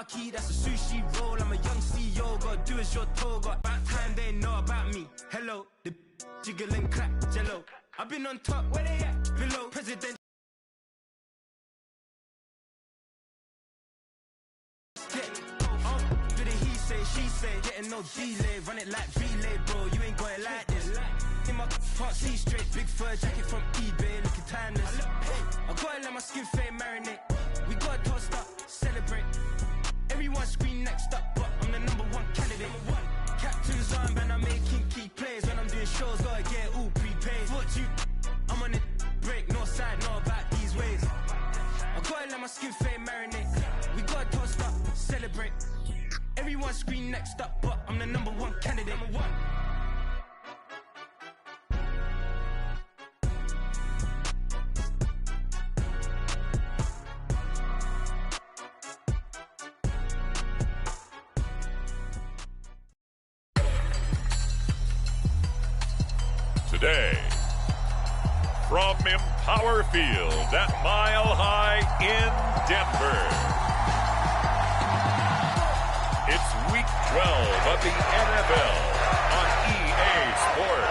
marquee, that's a sushi roll. I'm a young CEO, gotta do as you're told. Got about time they know about me. Hello, the jiggle and clap, jello. I've been on top, where they at? Below, president. She say, getting no delay, run it like relay, bro. You ain't going like this. In my can't see straight, big fur jacket from eBay, looking timeless. I gotta let my skin fade marinate. We gotta toast up, celebrate. Everyone scream next up, but I'm the #1 candidate. Captain's arm, and I'm making key plays. When I'm doing shows, gotta get all prepaid. What you? I'm on it, break, no side, know about these ways. I gotta let my skin fade marinate. We gotta toast up, celebrate. Everyone scream next up, but I'm the #1 candidate. Today, from Empower Field at Mile High in Denver, it's Week 12 of the NFL on EA Sports.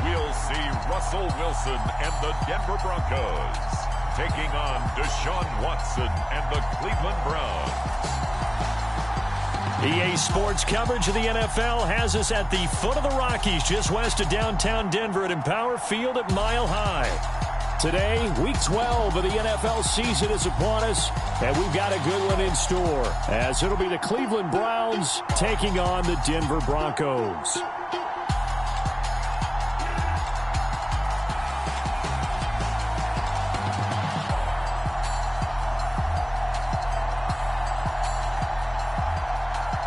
We'll see Russell Wilson and the Denver Broncos taking on Deshaun Watson and the Cleveland Browns. EA Sports coverage of the NFL has us at the foot of the Rockies, just west of downtown Denver at Empower Field at Mile High. Today, Week 12 of the NFL season is upon us, and we've got a good one in store, as it'll be the Cleveland Browns taking on the Denver Broncos.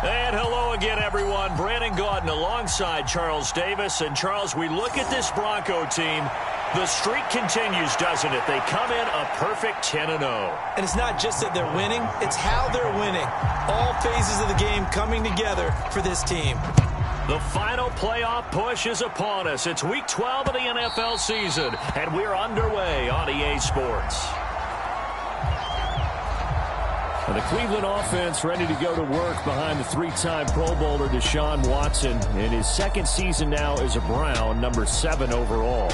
And hello again, everyone. Brandon Gaudin alongside Charles Davis. And, Charles, we look at this Bronco team. The streak continues, doesn't it? They come in a perfect 10-0. And it's not just that they're winning, it's how they're winning. All phases of the game coming together for this team. The final playoff push is upon us. It's Week 12 of the NFL season, and we're underway on EA Sports. And the Cleveland offense ready to go to work behind the three-time Pro Bowler Deshaun Watson in his second season now as a Brown, number 7 overall.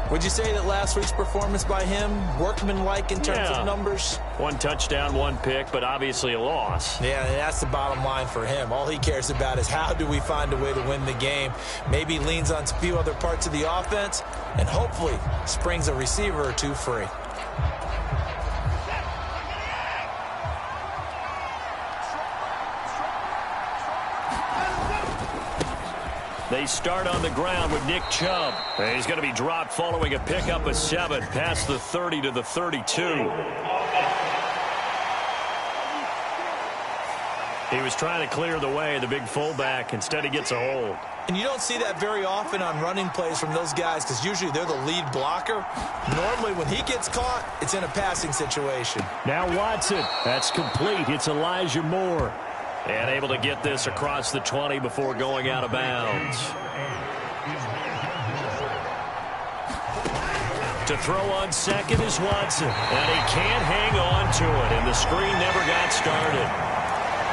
Would you say that last week's performance by him, workmanlike in terms of numbers? 1 touchdown, 1 pick, but obviously a loss. Yeah, that's the bottom line for him. All he cares about is how do we find a way to win the game. Maybe leans on a few other parts of the offense and hopefully springs a receiver or two free. They start on the ground with Nick Chubb. And he's going to be dropped following a pickup of 7 past the 30 to the 32. He was trying to clear the way, the big fullback. Instead, he gets a hold. And you don't see that very often on running plays from those guys because usually they're the lead blocker. Normally, when he gets caught, it's in a passing situation. Now Watson. That's complete. It's Elijah Moore. And able to get this across the 20 before going out of bounds. To throw on second is Watson. And he can't hang on to it. And the screen never got started.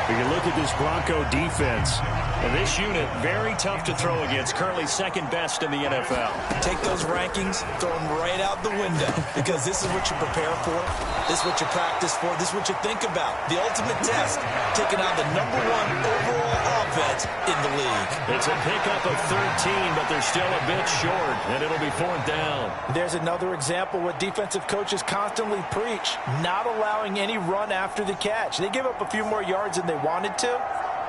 We can look at this Bronco defense. And this unit, very tough to throw against. Currently second best in the NFL. Take those rankings, throw them right out the window. Because this is what you prepare for. This is what you practice for. This is what you think about. The ultimate test, taking on the #1 overall offense in the league. It's a pickup of 13, but they're still a bit short. And it'll be 4th down. There's another example what defensive coaches constantly preach. Not allowing any run after the catch. They give up a few more yards than they wanted to,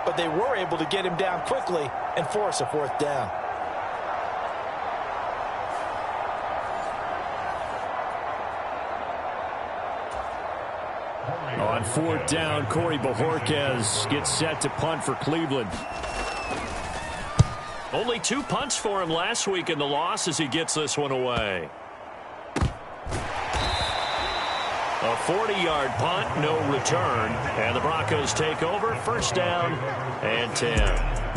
but they were able to get him down quickly and force a 4th down. On 4th down, Corey Bojorquez gets set to punt for Cleveland. Only 2 punts for him last week in the loss as he gets this one away. A 40-yard punt, no return. And the Broncos take over, first down and 10.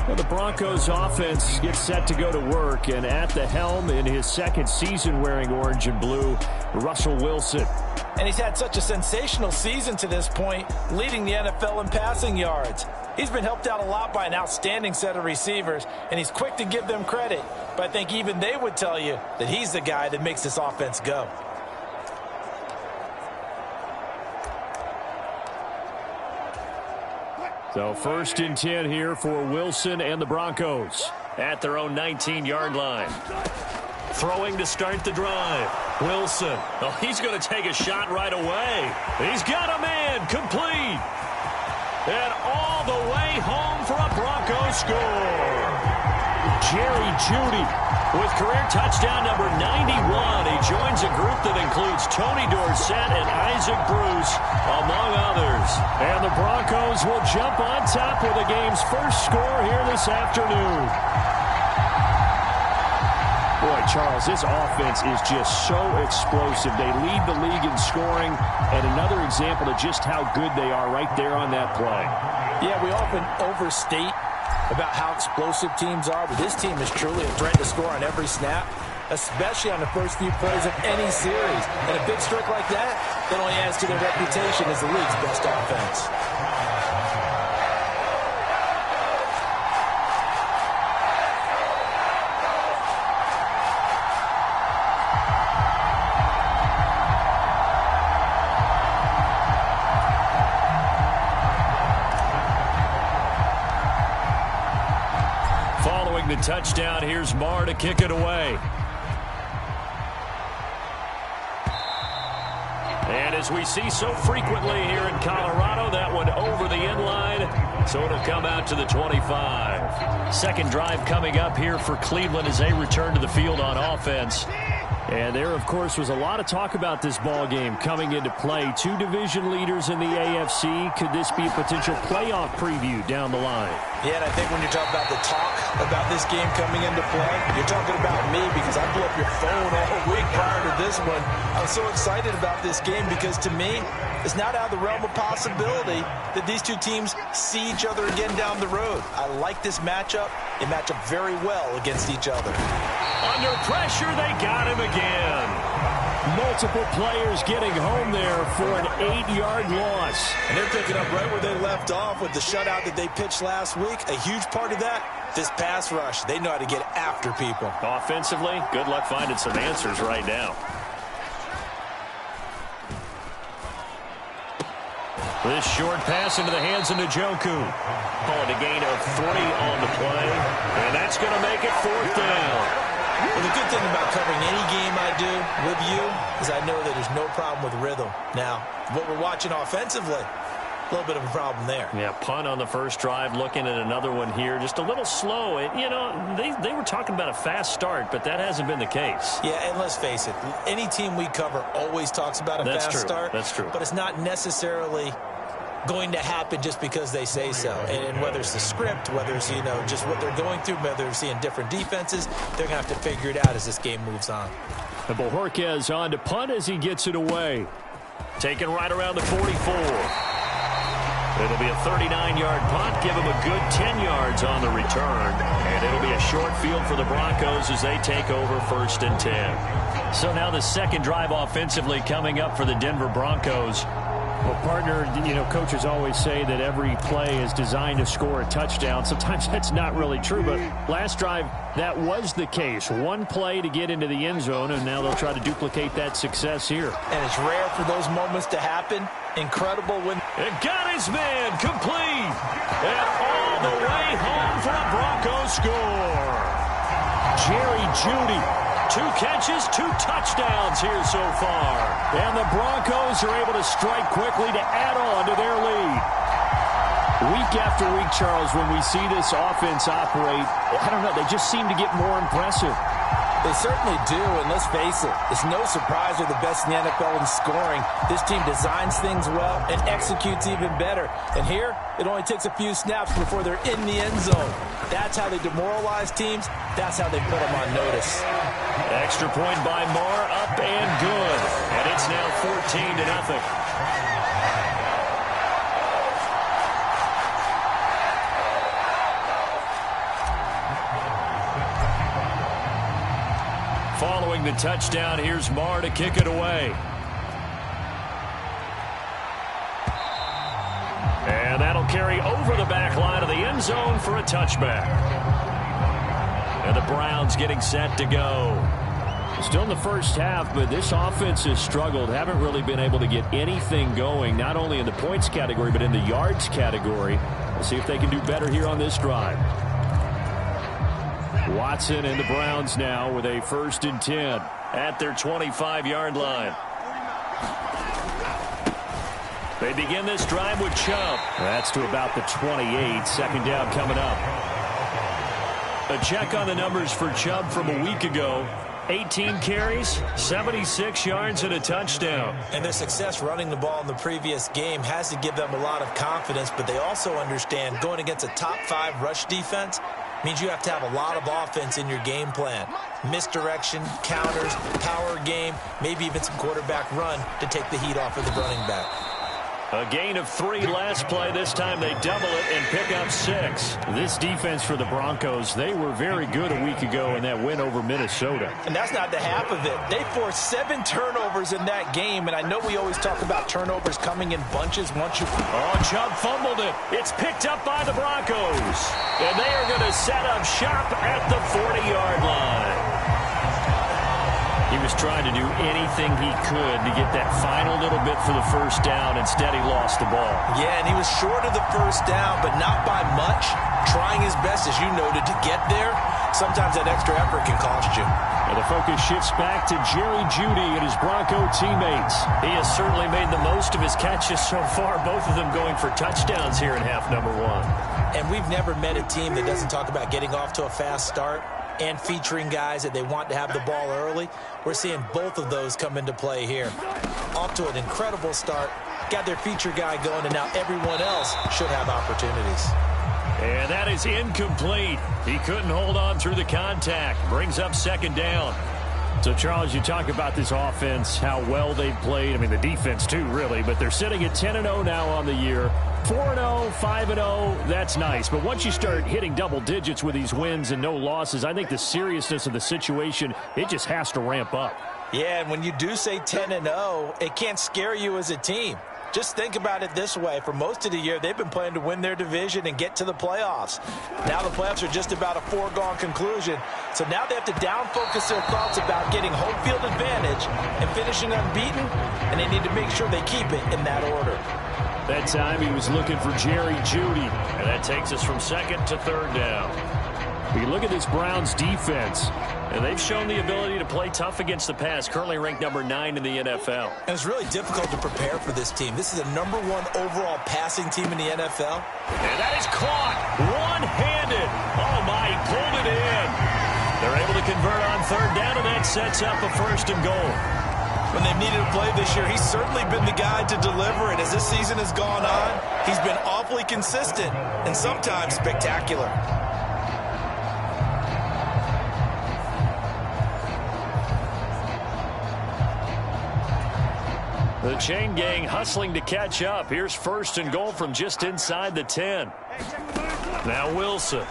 Well, the Broncos offense gets set to go to work, and at the helm in his second season wearing orange and blue, Russell Wilson. And he's had such a sensational season to this point, leading the NFL in passing yards. He's been helped out a lot by an outstanding set of receivers, and he's quick to give them credit. But I think even they would tell you that he's the guy that makes this offense go. So first and 10 here for Wilson and the Broncos at their own 19-yard line. Throwing to start the drive. Wilson. Oh, he's going to take a shot right away. He's got a man. Complete. And all the way home for a Broncos score. Jerry Jeudy with career touchdown number 91. He joins a group that includes Tony Dorsett and Isaac Bruce, among others. And the Broncos will jump on top with the game's first score here this afternoon. Boy, Charles, this offense is just so explosive. They lead the league in scoring, and another example of just how good they are right there on that play. Yeah, we often overstate about how explosive teams are, but this team is truly a threat to score on every snap, especially on the first few plays of any series. And a big streak like that only adds to their reputation as the league's best offense. The touchdown, here's Marr to kick it away. And as we see so frequently here in Colorado, that one over the end line, so it'll come out to the 25. Second drive coming up here for Cleveland as they return to the field on offense. And there, of course, was a lot of talk about this ball game coming into play. Two division leaders in the AFC. Could this be a potential playoff preview down the line? Yeah, and I think when you're talking about the talk about this game coming into play, you're talking about me because I blew up your phone all week prior to this one. I was so excited about this game because, to me, it's not out of the realm of possibility that these two teams see each other again down the road. I like this matchup. They match up very well against each other. Under pressure, they got him again. Multiple players getting home there for an 8-yard loss. And they're picking up right where they left off with the shutout that they pitched last week. A huge part of that, this pass rush. They know how to get after people. Offensively, good luck finding some answers right now. This short pass into the hands of Njoku. A gain of 3 on the play. And that's going to make it fourth down. Well, the good thing about covering any game I do with you is I know that there's no problem with rhythm. Now, what we're watching offensively, a little bit of a problem there. Yeah, punt on the first drive, looking at another one here. Just a little slow. You know, they were talking about a fast start, but that hasn't been the case. Yeah, and let's face it, any team we cover always talks about a fast start. That's true. But it's not necessarily going to happen just because they say so. And whether it's the script, whether it's, you know, just what they're going through, whether they're seeing different defenses, they're going to have to figure it out as this game moves on. And Bojorquez on to punt as he gets it away. Taken right around the 44. It'll be a 39-yard punt. Give him a good 10 yards on the return. And it'll be a short field for the Broncos as they take over first and 10. So now the second drive offensively coming up for the Denver Broncos. Well, partner, you know, coaches always say that every play is designed to score a touchdown. Sometimes that's not really true, but last drive, that was the case. One play to get into the end zone, and now they'll try to duplicate that success here. And it's rare for those moments to happen. Incredible when... It got his man complete. And all the way home for a Broncos score. Jerry Jeudy. 2 catches, 2 touchdowns here so far. And the Broncos are able to strike quickly to add on to their lead. Week after week, Charles, when we see this offense operate, I don't know, they just seem to get more impressive. They certainly do, and let's face it, it's no surprise they're the best in the NFL in scoring. This team designs things well and executes even better. And here, it only takes a few snaps before they're in the end zone. That's how they demoralize teams. That's how they put them on notice. Extra point by Marr, up and good. And it's now 14-0. Following the touchdown, here's Marr to kick it away. And that'll carry over the back line of the end zone for a touchback. And the Browns getting set to go. Still in the first half, but this offense has struggled. Haven't really been able to get anything going, not only in the points category, but in the yards category. We'll see if they can do better here on this drive. Watson and the Browns now with a 1st and 10 at their 25-yard line. They begin this drive with Chubb. That's to about the 28. Second down coming up. A check on the numbers for Chubb from a week ago. 18 carries, 76 yards, and a touchdown. And their success running the ball in the previous game has to give them a lot of confidence, but they also understand going against a top-5 rush defense means you have to have a lot of offense in your game plan. Misdirection, counters, power game, maybe even some quarterback run to take the heat off of the running back. A gain of 3 last play. This time they double it and pick up 6. This defense for the Broncos, they were very good a week ago in that win over Minnesota. And that's not the half of it. They forced 7 turnovers in that game, and I know we always talk about turnovers coming in bunches once you... Oh, Chubb fumbled it. It's picked up by the Broncos. And they are going to set up shop at the 40-yard line. He was trying to do anything he could to get that final little bit for the first down. Instead, he lost the ball. Yeah, and he was short of the first down, but not by much. Trying his best, as you noted, to get there. Sometimes that extra effort can cost you. And the focus shifts back to Jerry Jeudy and his Bronco teammates. He has certainly made the most of his catches so far, both of them going for touchdowns here in half number 1. And we've never met a team that doesn't talk about getting off to a fast start and featuring guys that they want to have the ball early. We're seeing both of those come into play here. Off to an incredible start, got their feature guy going, and now everyone else should have opportunities. And that is incomplete. He couldn't hold on through the contact. Brings up 2nd down. So, Charles, you talk about this offense, how well they've played. I mean, the defense, too, really. But they're sitting at 10-0 now on the year. 4-0, 5-0, that's nice. But once you start hitting double digits with these wins and no losses, I think the seriousness of the situation, it just has to ramp up. Yeah, and when you do say 10-0, it can't scare you as a team. Just think about it this way. For most of the year, they've been playing to win their division and get to the playoffs. Now the playoffs are just about a foregone conclusion. So now they have to down-focus their thoughts about getting home field advantage and finishing unbeaten, and they need to make sure they keep it in that order. That time he was looking for Jerry Jeudy, and that takes us from 2nd to 3rd down. You look at this Browns defense, and they've shown the ability to play tough against the pass, currently ranked number 9 in the NFL. And it's really difficult to prepare for this team. This is the number 1 overall passing team in the NFL. And that is caught one-handed. Oh, my, he pulled it in. They're able to convert on 3rd down, and that sets up a 1st and goal. When they've needed to play this year, he's certainly been the guy to deliver. And as this season has gone on, he's been awfully consistent and sometimes spectacular. The chain gang hustling to catch up. Here's 1st and goal from just inside the 10. Now Wilson.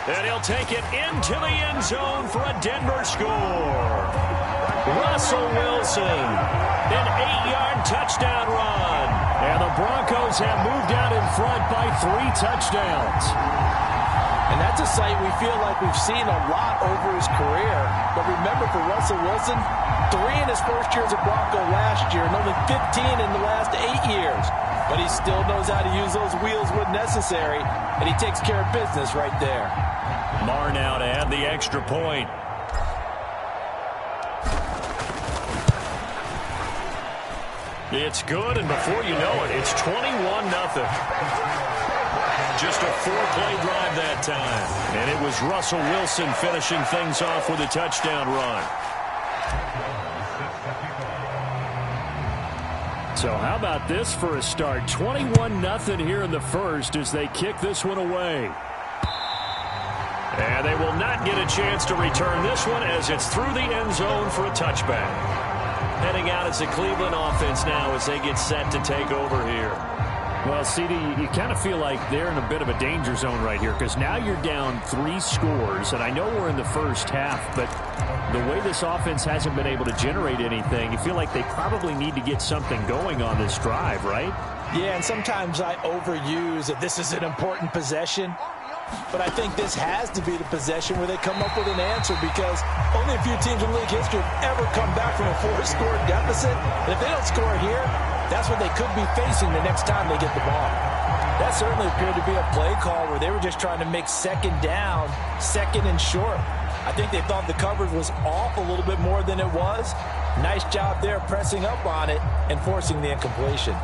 And he'll take it into the end zone for a Denver score. Russell Wilson, an 8-yard touchdown run. And the Broncos have moved out in front by 3 touchdowns. And that's a sight we feel like we've seen a lot over his career. But remember, for Russell Wilson, 3 in his first year as a Bronco last year and only 15 in the last 8 years. But he still knows how to use those wheels when necessary, and he takes care of business right there. Marr now to add the extra point. It's good, and before you know it, it's 21-0. Just a 4-play drive that time. And it was Russell Wilson finishing things off with a touchdown run. So how about this for a start? 21-0 here in the first as they kick this one away. And they will not get a chance to return this one as it's through the end zone for a touchback. Heading out as the Cleveland offense now as they get set to take over here. Well, CD, you kind of feel like they're in a bit of a danger zone right here because now you're down 3 scores, and I know we're in the first half, but the way this offense hasn't been able to generate anything, you feel like they probably need to get something going on this drive, right? Yeah, and sometimes I overuse that this is an important possession, but I think this has to be the possession where they come up with an answer because only a few teams in league history have ever come back from a 4-score deficit, and if they don't score here, that's what they could be facing the next time they get the ball. That certainly appeared to be a play call where they were just trying to make second down, second and short. I think they thought the coverage was off a little bit more than it was. Nice job there pressing up on it and forcing the incompletion.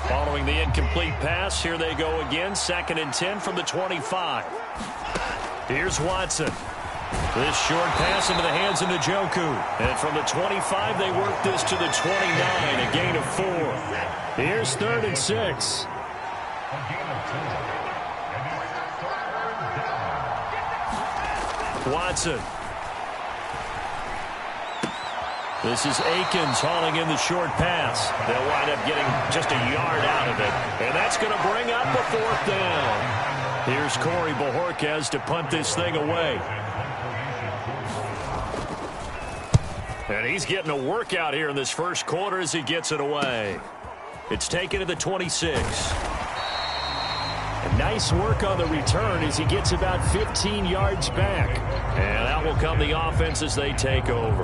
Following the incomplete pass, here they go again. 2nd and 10 from the 25. Here's Watson. This short pass into the hands of Njoku. And from the 25, they work this to the 29, a gain of 4. Here's 3rd and 6. Watson. This is Akins hauling in the short pass. They'll wind up getting just a yard out of it. And that's going to bring up a 4th down. Here's Corey Bojorquez to punt this thing away. And he's getting a workout here in this first quarter as he gets it away. It's taken to the 26. And nice work on the return as he gets about 15 yards back. And out will come the offense as they take over.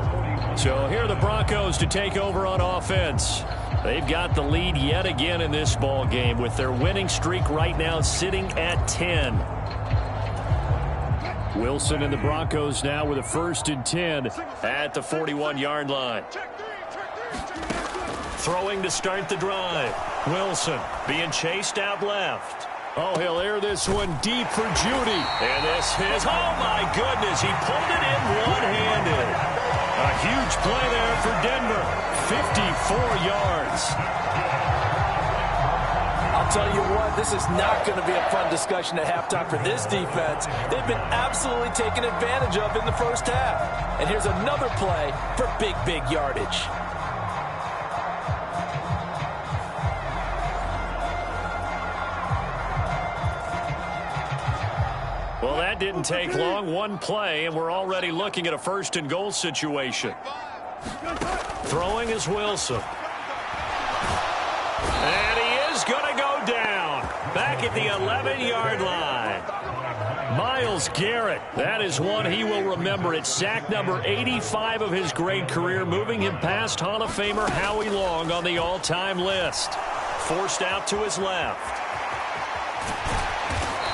So here are the Broncos to take over on offense. They've got the lead yet again in this ball game with their winning streak right now sitting at 10. Wilson and the Broncos now with a 1st and 10 at the 41-yard line. Throwing to start the drive. Wilson being chased out left. Oh, he'll air this one deep for Judy. And this is, oh my goodness, he pulled it in one-handed. A huge play there for Denver. 54 yards. I'll tell you what, this is not going to be a fun discussion at halftime for this defense. They've been absolutely taken advantage of in the first half. And here's another play for big yardage. Well, that didn't take long. One play, and we're already looking at a 1st and goal situation. Throwing is Wilson. And he is going to go down. Back at the 11-yard line. Myles Garrett. That is one he will remember. It's sack number 85 of his great career, moving him past Hall of Famer Howie Long on the all-time list. Forced out to his left.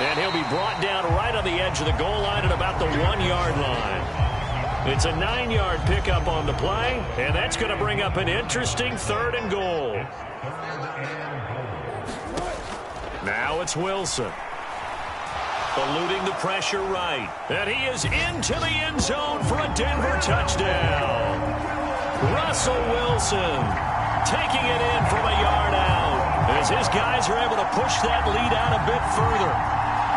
And he'll be brought down right on the edge of the goal line at about the 1-yard line. It's a 9-yard pickup on the play, and that's going to bring up an interesting 3rd and goal. Now it's Wilson. Eluding the pressure right. And he is into the end zone for a Denver touchdown. Russell Wilson taking it in from a yard out as his guys are able to push that lead out a bit further.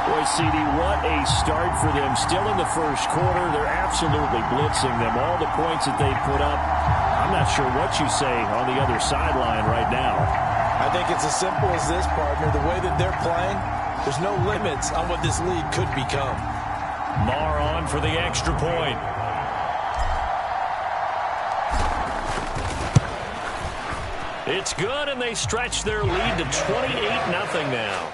Boy, CD, what a start for them. Still in the first quarter, they're absolutely blitzing them. All the points that they put up, I'm not sure what you say on the other sideline right now. I think it's as simple as this, partner. The way that they're playing, there's no limits on what this league could become. Marr on for the extra point. It's good, and they stretch their lead to 28-0 now.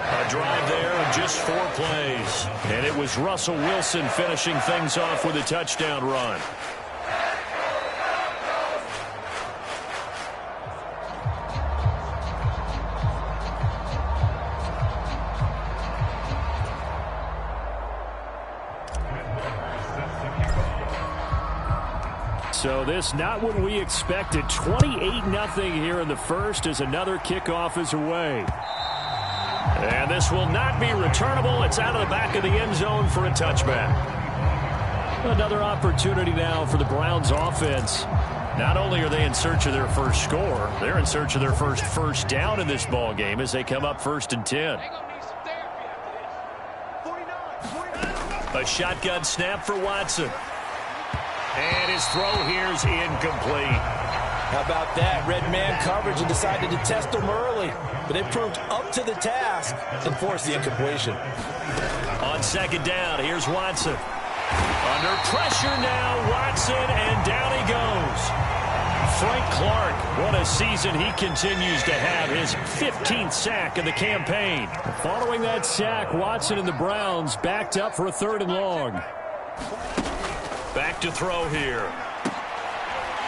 A drive there in just 4 plays. And it was Russell Wilson finishing things off with a touchdown run. So this not what we expected. 28-0 here in the first as another kickoff is away. And this will not be returnable. It's out of the back of the end zone for a touchback. Another opportunity now for the Browns offense. Not only are they in search of their first score, they're in search of their first down in this ball game as they come up 1st and 10. A shotgun snap for Watson. And his throw here is incomplete. How about that? Red man coverage and decided to test them early. But it proved up to the task and forced the incompletion. On 2nd down, here's Watson. Under pressure now, Watson, and down he goes. Frank Clark, what a season he continues to have. His 15th sack of the campaign. Following that sack, Watson and the Browns backed up for a 3rd and long. Back to throw here.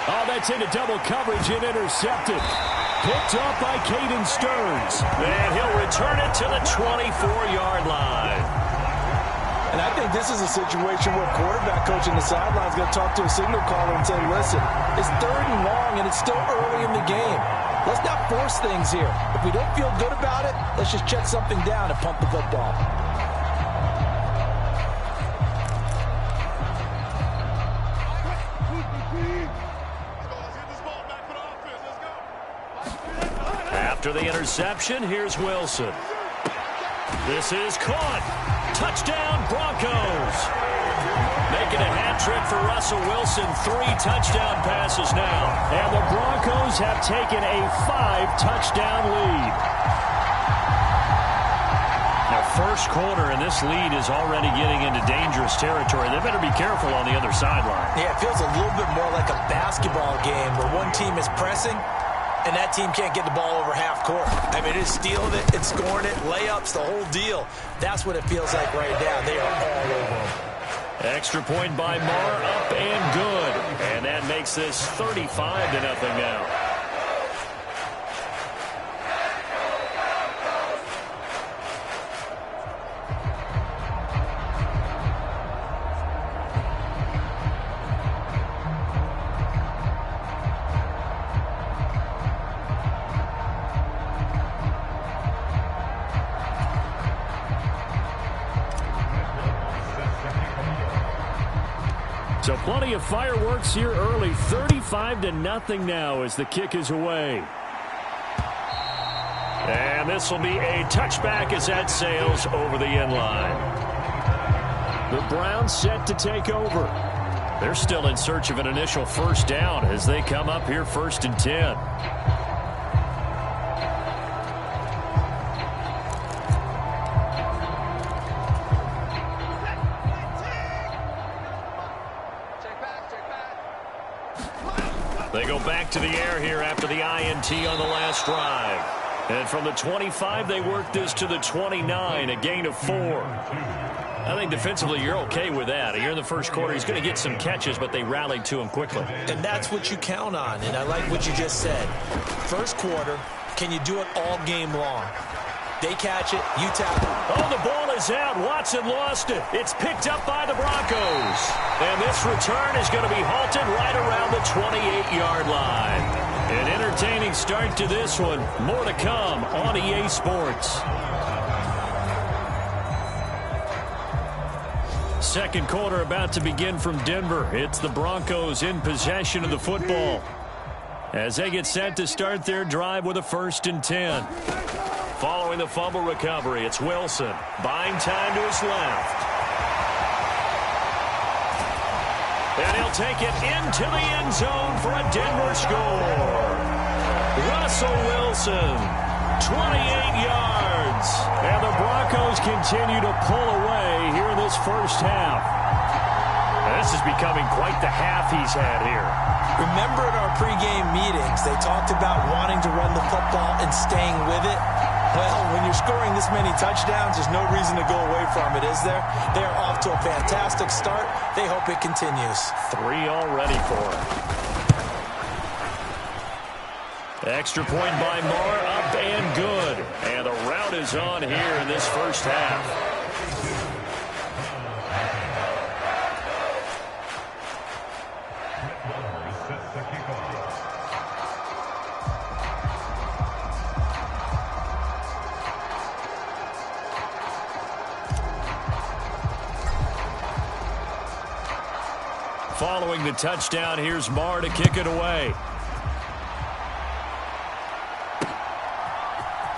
Oh, that's into double coverage and intercepted. Picked up by Caden Stearns. And he'll return it to the 24-yard line. And I think this is a situation where quarterback coach in the sideline is going to talk to a signal caller and say, listen, it's 3rd and long and it's still early in the game. Let's not force things here. If we don't feel good about it, let's just check something down and pump the football. After the interception, here's Wilson. This is caught. Touchdown, Broncos. Making a hat trick for Russell Wilson. 3 touchdown passes now. And the Broncos have taken a 5-touchdown lead. Now, first quarter, and this lead is already getting into dangerous territory. They better be careful on the other sideline. Yeah, it feels a little bit more like a basketball game where one team is pressing and that team can't get the ball over half court. I mean, it's stealing it, it's scoring it, layups, the whole deal. That's what it feels like right now. They are all over them. Extra point by Marr, up and good. And that makes this 35-0 now. So plenty of fireworks here early. 35-0 now as the kick is away. And this will be a touchback as that sails over the end line. The Browns set to take over. They're still in search of an initial first down as they come up here 1st and 10. They go back to the air here after the INT on the last drive. And from the 25, they work this to the 29, a gain of 4. I think defensively you're okay with that. Here in the first quarter, he's going to get some catches, but they rallied to him quickly. And that's what you count on, and I like what you just said. First quarter, can you do it all game long? They catch it, you tackle. Oh, the ball is out. Watson lost it. It's picked up by the Broncos. And this return is going to be halted right around the 28-yard line. An entertaining start to this one. More to come on EA Sports. Second quarter about to begin from Denver. It's the Broncos in possession of the football as they get set to start their drive with a 1st and 10. Following the fumble recovery, it's Wilson. Buying time to his left. And he'll take it into the end zone for a Denver score. Russell Wilson, 28 yards. And the Broncos continue to pull away here in this first half. And this is becoming quite the half he's had here. Remember in our pregame meetings, they talked about wanting to run the football and staying with it. Well, when you're scoring this many touchdowns, there's no reason to go away from it, is there? They are off to a fantastic start. They hope it continues. 3 already for him. Extra point by Marr, up and good. And the route is on here in this first half. Following the touchdown, here's Marr to kick it away.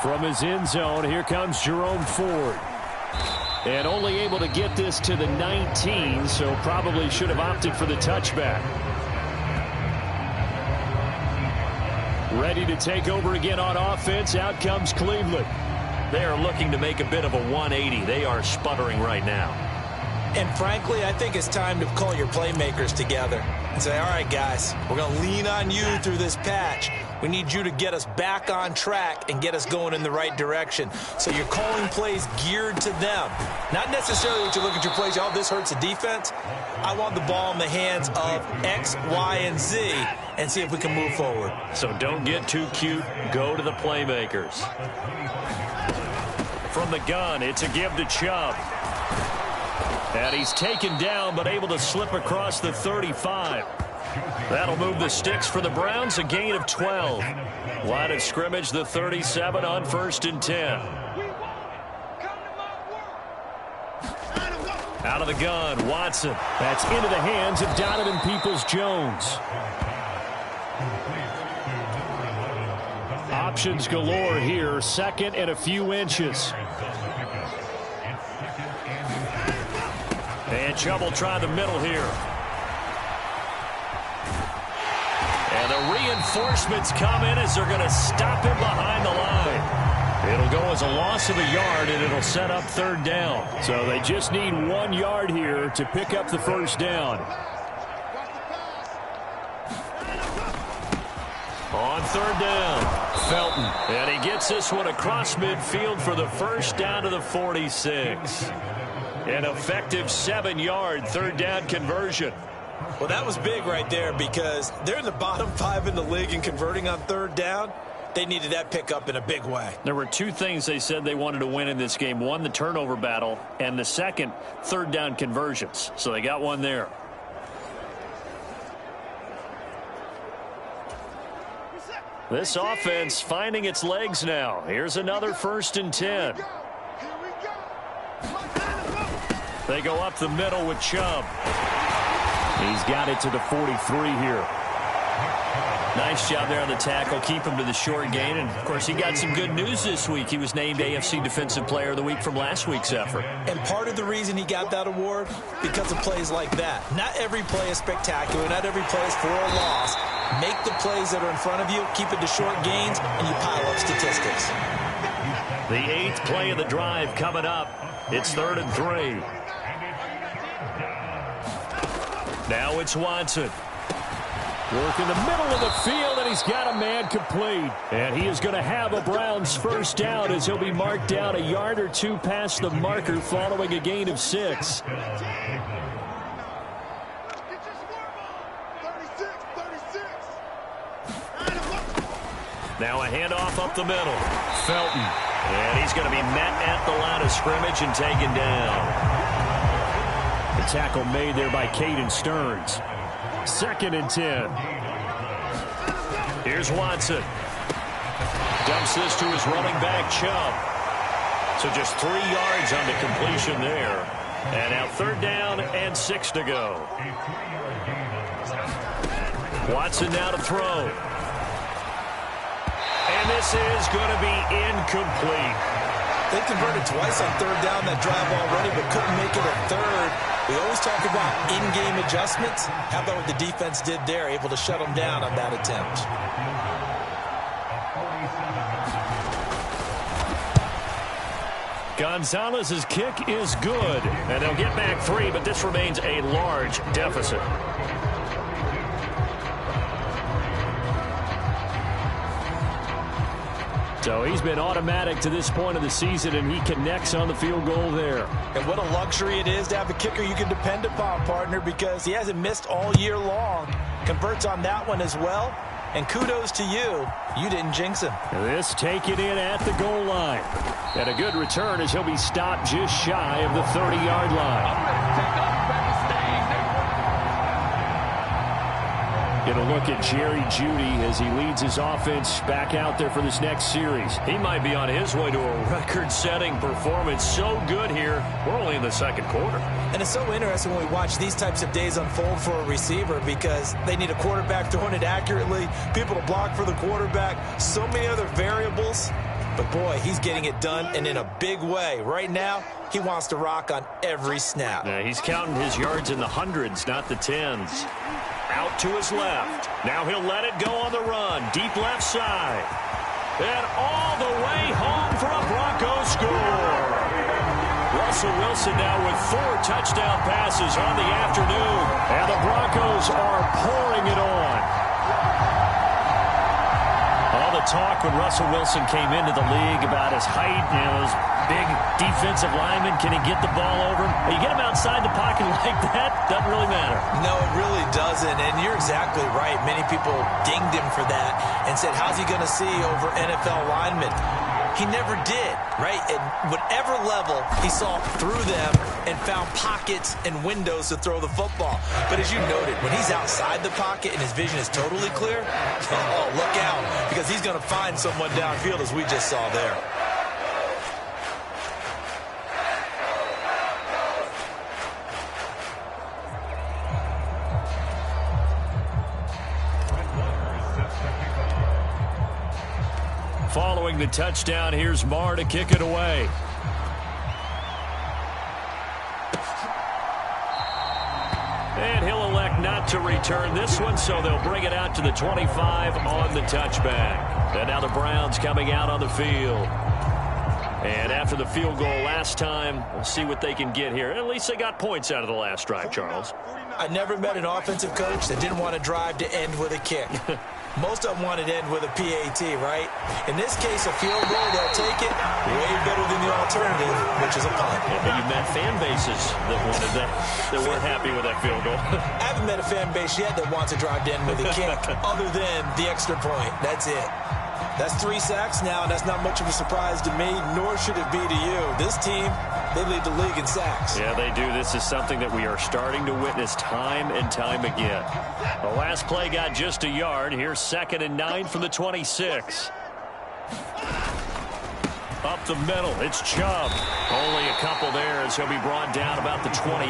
From his end zone, here comes Jerome Ford. And only able to get this to the 19, so probably should have opted for the touchback. Ready to take over again on offense. Out comes Cleveland. They are looking to make a bit of a 180. They are sputtering right now. And frankly, I think it's time to call your playmakers together and say, all right, guys, we're going to lean on you through this patch. We need you to get us back on track and get us going in the right direction. So you're calling plays geared to them. Not necessarily that you look at your plays, oh, this hurts the defense. I want the ball in the hands of X, Y, and Z and see if we can move forward. So don't get too cute. Go to the playmakers. From the gun, it's a give to Chubb. And he's taken down, but able to slip across the 35. That'll move the sticks for the Browns, a gain of 12. Line of scrimmage, the 37 on 1st and 10. Out of the gun, Watson. That's into the hands of Donovan Peoples-Jones. Options galore here, second and a few inches. And Chubb will try the middle here. And the reinforcements come in as they're going to stop him behind the line. It'll go as a loss of a yard, and it'll set up 3rd down. So they just need 1 yard here to pick up the 1st down. On 3rd down, Felton. And he gets this one across midfield for the 1st down to the 46. An effective 7-yard 3rd down conversion. Well, that was big right there because they're in the bottom 5 in the league in converting on 3rd down. They needed that pickup in a big way. There were 2 things they said they wanted to win in this game. One, the turnover battle, and the second, 3rd down conversions. So they got one there. This offense finding its legs now. Here's another 1st and 10. They go up the middle with Chubb. He's got it to the 43 here. Nice job there on the tackle. Keep him to the short gain. And, of course, he got some good news this week. He was named AFC Defensive Player of the Week from last week's effort. And part of the reason he got that award, because of plays like that. Not every play is spectacular. Not every play is for a loss. Make the plays that are in front of you, keep it to short gains, and you pile up statistics. The 8th play of the drive coming up. It's 3rd and 3. Now it's Watson. Work in the middle of the field, and he's got a man complete. And he is going to have a Browns 1st down as he'll be marked down a yard or 2 past the marker following a gain of 6. Now a handoff up the middle. Felton. And he's going to be met at the line of scrimmage and taken down. The tackle made there by Caden Stearns. 2nd and 10. Here's Watson. Dumps this to his running back, Chubb. So just 3 yards on the completion there. And now 3rd down and 6 to go. Watson now to throw. And this is going to be incomplete. They converted twice on 3rd down that drive already, but couldn't make it a 3rd. We always talk about in-game adjustments. How about what the defense did there, able to shut them down on that attempt? Gonzalez's kick is good, and they'll get back 3, but this remains a large deficit. So he's been automatic to this point of the season, and he connects on the field goal there. And what a luxury it is to have a kicker you can depend upon, partner, because he hasn't missed all year long. Converts on that one as well. And kudos to you. You didn't jinx him. This taken in at the goal line. And a good return as he'll be stopped just shy of the 30-yard line. Get a look at Jerry Jeudy as he leads his offense back out there for this next series. He might be on his way to a record-setting performance. So good here. We're only in the second quarter. And it's so interesting when we watch these types of days unfold for a receiver because they need a quarterback throwing it accurately, people to block for the quarterback, so many other variables. But, boy, he's getting it done, and in a big way. Right now, he wants to rock on every snap. Yeah, he's counting his yards in the hundreds, not the tens. Out to his left. Now he'll let it go on the run. Deep left side. And all the way home for a Broncos score. Russell Wilson now with 4 touchdown passes on the afternoon. And the Broncos are pouring it on. All the talk when Russell Wilson came into the league about his height, those big defensive linemen, can he get the ball over him? You get him outside the pocket like that, doesn't really matter. No, it really doesn't, and you're exactly right. Many people dinged him for that and said, how's he going to see over NFL linemen? He never did, right? At whatever level, he saw through them and found pockets and windows to throw the football. But as you noted, when he's outside the pocket and his vision is totally clear, oh, look out, because he's going to find someone downfield, as we just saw there. Following the touchdown, here's Marr to kick it away. And he'll elect not to return this one, so they'll bring it out to the 25 on the touchback. And now the Browns coming out on the field. And after the field goal last time, we'll see what they can get here. At least they got points out of the last drive, Charles. I never met an offensive coach that didn't want to drive to end with a kick. Most of them wanted to end with a PAT, right? In this case, a field goal, they'll take it way better than the alternative, which is a punt. Yeah, but you've met fan bases that wanted that weren't happy with that field goal. I haven't met a fan base yet that wants to drive to end with a kick other than the extra point. That's it. That's 3 sacks now, and that's not much of a surprise to me, nor should it be to you. This team, they lead the league in sacks. Yeah, they do. This is something that we are starting to witness time and time again. The last play got just a yard. Here's 2nd and 9 from the 26. Up the middle, it's Chubb. Only a couple there as he'll be brought down about the 28.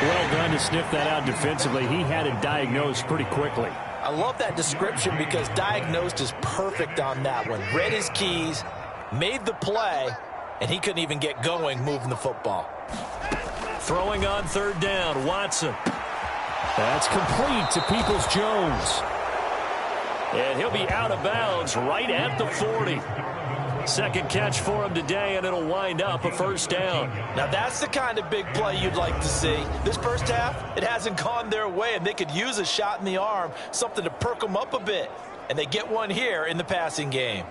Well done to sniff that out defensively. He had it diagnosed pretty quickly. I love that description because diagnosed is perfect on that one. Read his keys, made the play, and he couldn't even get going moving the football. Throwing on 3rd down, Watson. That's complete to Peoples-Jones. And he'll be out of bounds right at the 40. Second catch for him today, and it'll wind up a 1st down. Now that's the kind of big play you'd like to see. This first half, it hasn't gone their way, and they could use a shot in the arm, something to perk them up a bit. And they get one here in the passing game.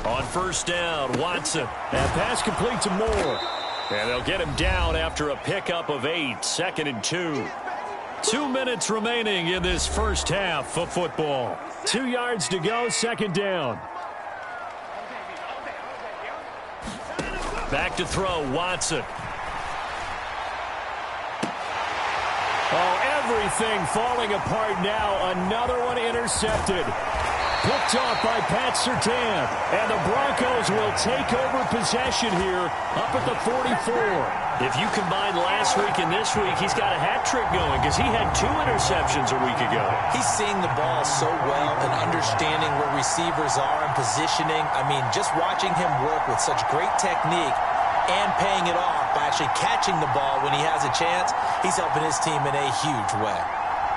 On 1st down, Watson. That pass complete to Moore. And they'll get him down after a pickup of 8, 2nd and 2. 2 minutes remaining in this first half of football. 2 yards to go, 2nd down. Back to throw, Watson. Oh, everything falling apart now. Another one intercepted. Picked off by Pat Surtain. And the Broncos will take over possession here up at the 44. If you combine last week and this week, he's got a hat trick going because he had 2 interceptions a week ago. He's seeing the ball so well and understanding where receivers are and positioning. I mean, just watching him work with such great technique and paying it off by actually catching the ball when he has a chance, he's helping his team in a huge way.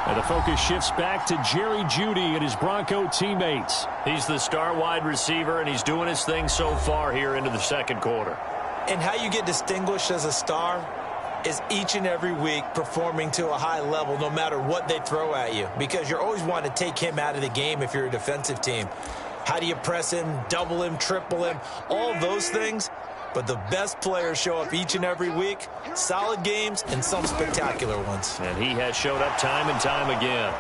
And the focus shifts back to Jerry Jeudy and his Bronco teammates. He's the star wide receiver, and he's doing his thing so far here into the second quarter. And how you get distinguished as a star is each and every week performing to a high level no matter what they throw at you, because you're always wanting to take him out of the game if you're a defensive team. How do you press him, double him, triple him, all those things? But the best players show up each and every week. Solid games and some spectacular ones. And he has showed up time and time again.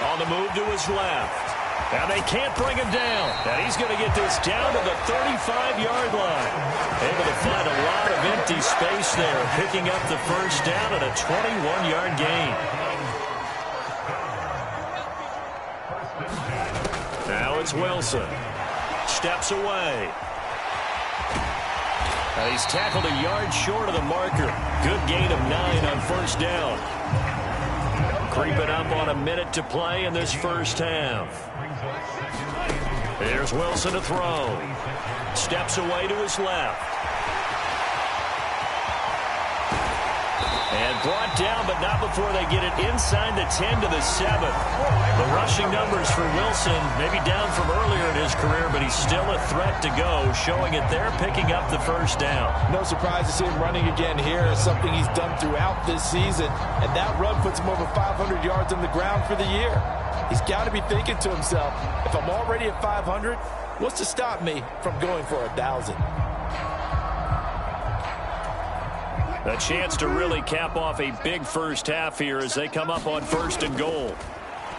On the move to his left. And they can't bring him down. And he's going to get this down to the 35-yard line. Able to find a lot of empty space there, picking up the first down at a 21-yard gain. Now it's Wilson. Steps away. And he's tackled a yard short of the marker. Good gain of 9 on first down. Creeping up on a minute to play in this first half. Here's Wilson to throw. Steps away to his left. And brought down, but not before they get it inside the 10 to the 7. The rushing numbers for Wilson, maybe down from earlier in his career, but he's still a threat to go, showing it there, picking up the first down. No surprise to see him running again here. It's something he's done throughout this season, and that run puts him over 500 yards on the ground for the year. He's got to be thinking to himself, if I'm already at 500, what's to stop me from going for 1,000? A chance to really cap off a big first half here as they come up on 1st and goal.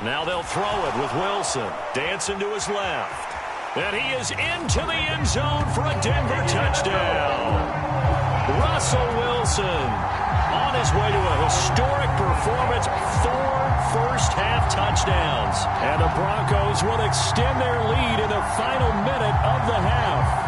Now they'll throw it with Wilson. Dancing to his left. And he is into the end zone for a Denver touchdown. Russell Wilson on his way to a historic performance. 4 first-half touchdowns. And the Broncos will extend their lead in the final minute of the half.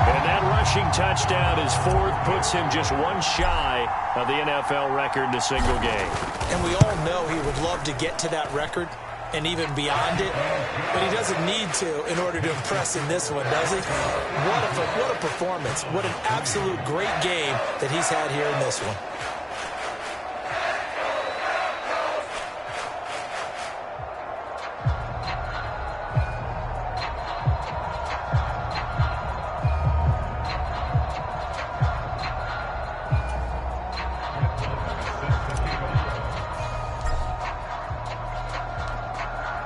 And that rushing touchdown, his 4th, puts him just one shy of the NFL record in a single game. And we all know he would love to get to that record and even beyond it, but he doesn't need to in order to impress in this one, does he? What a performance. What an absolute great game that he's had here in this one.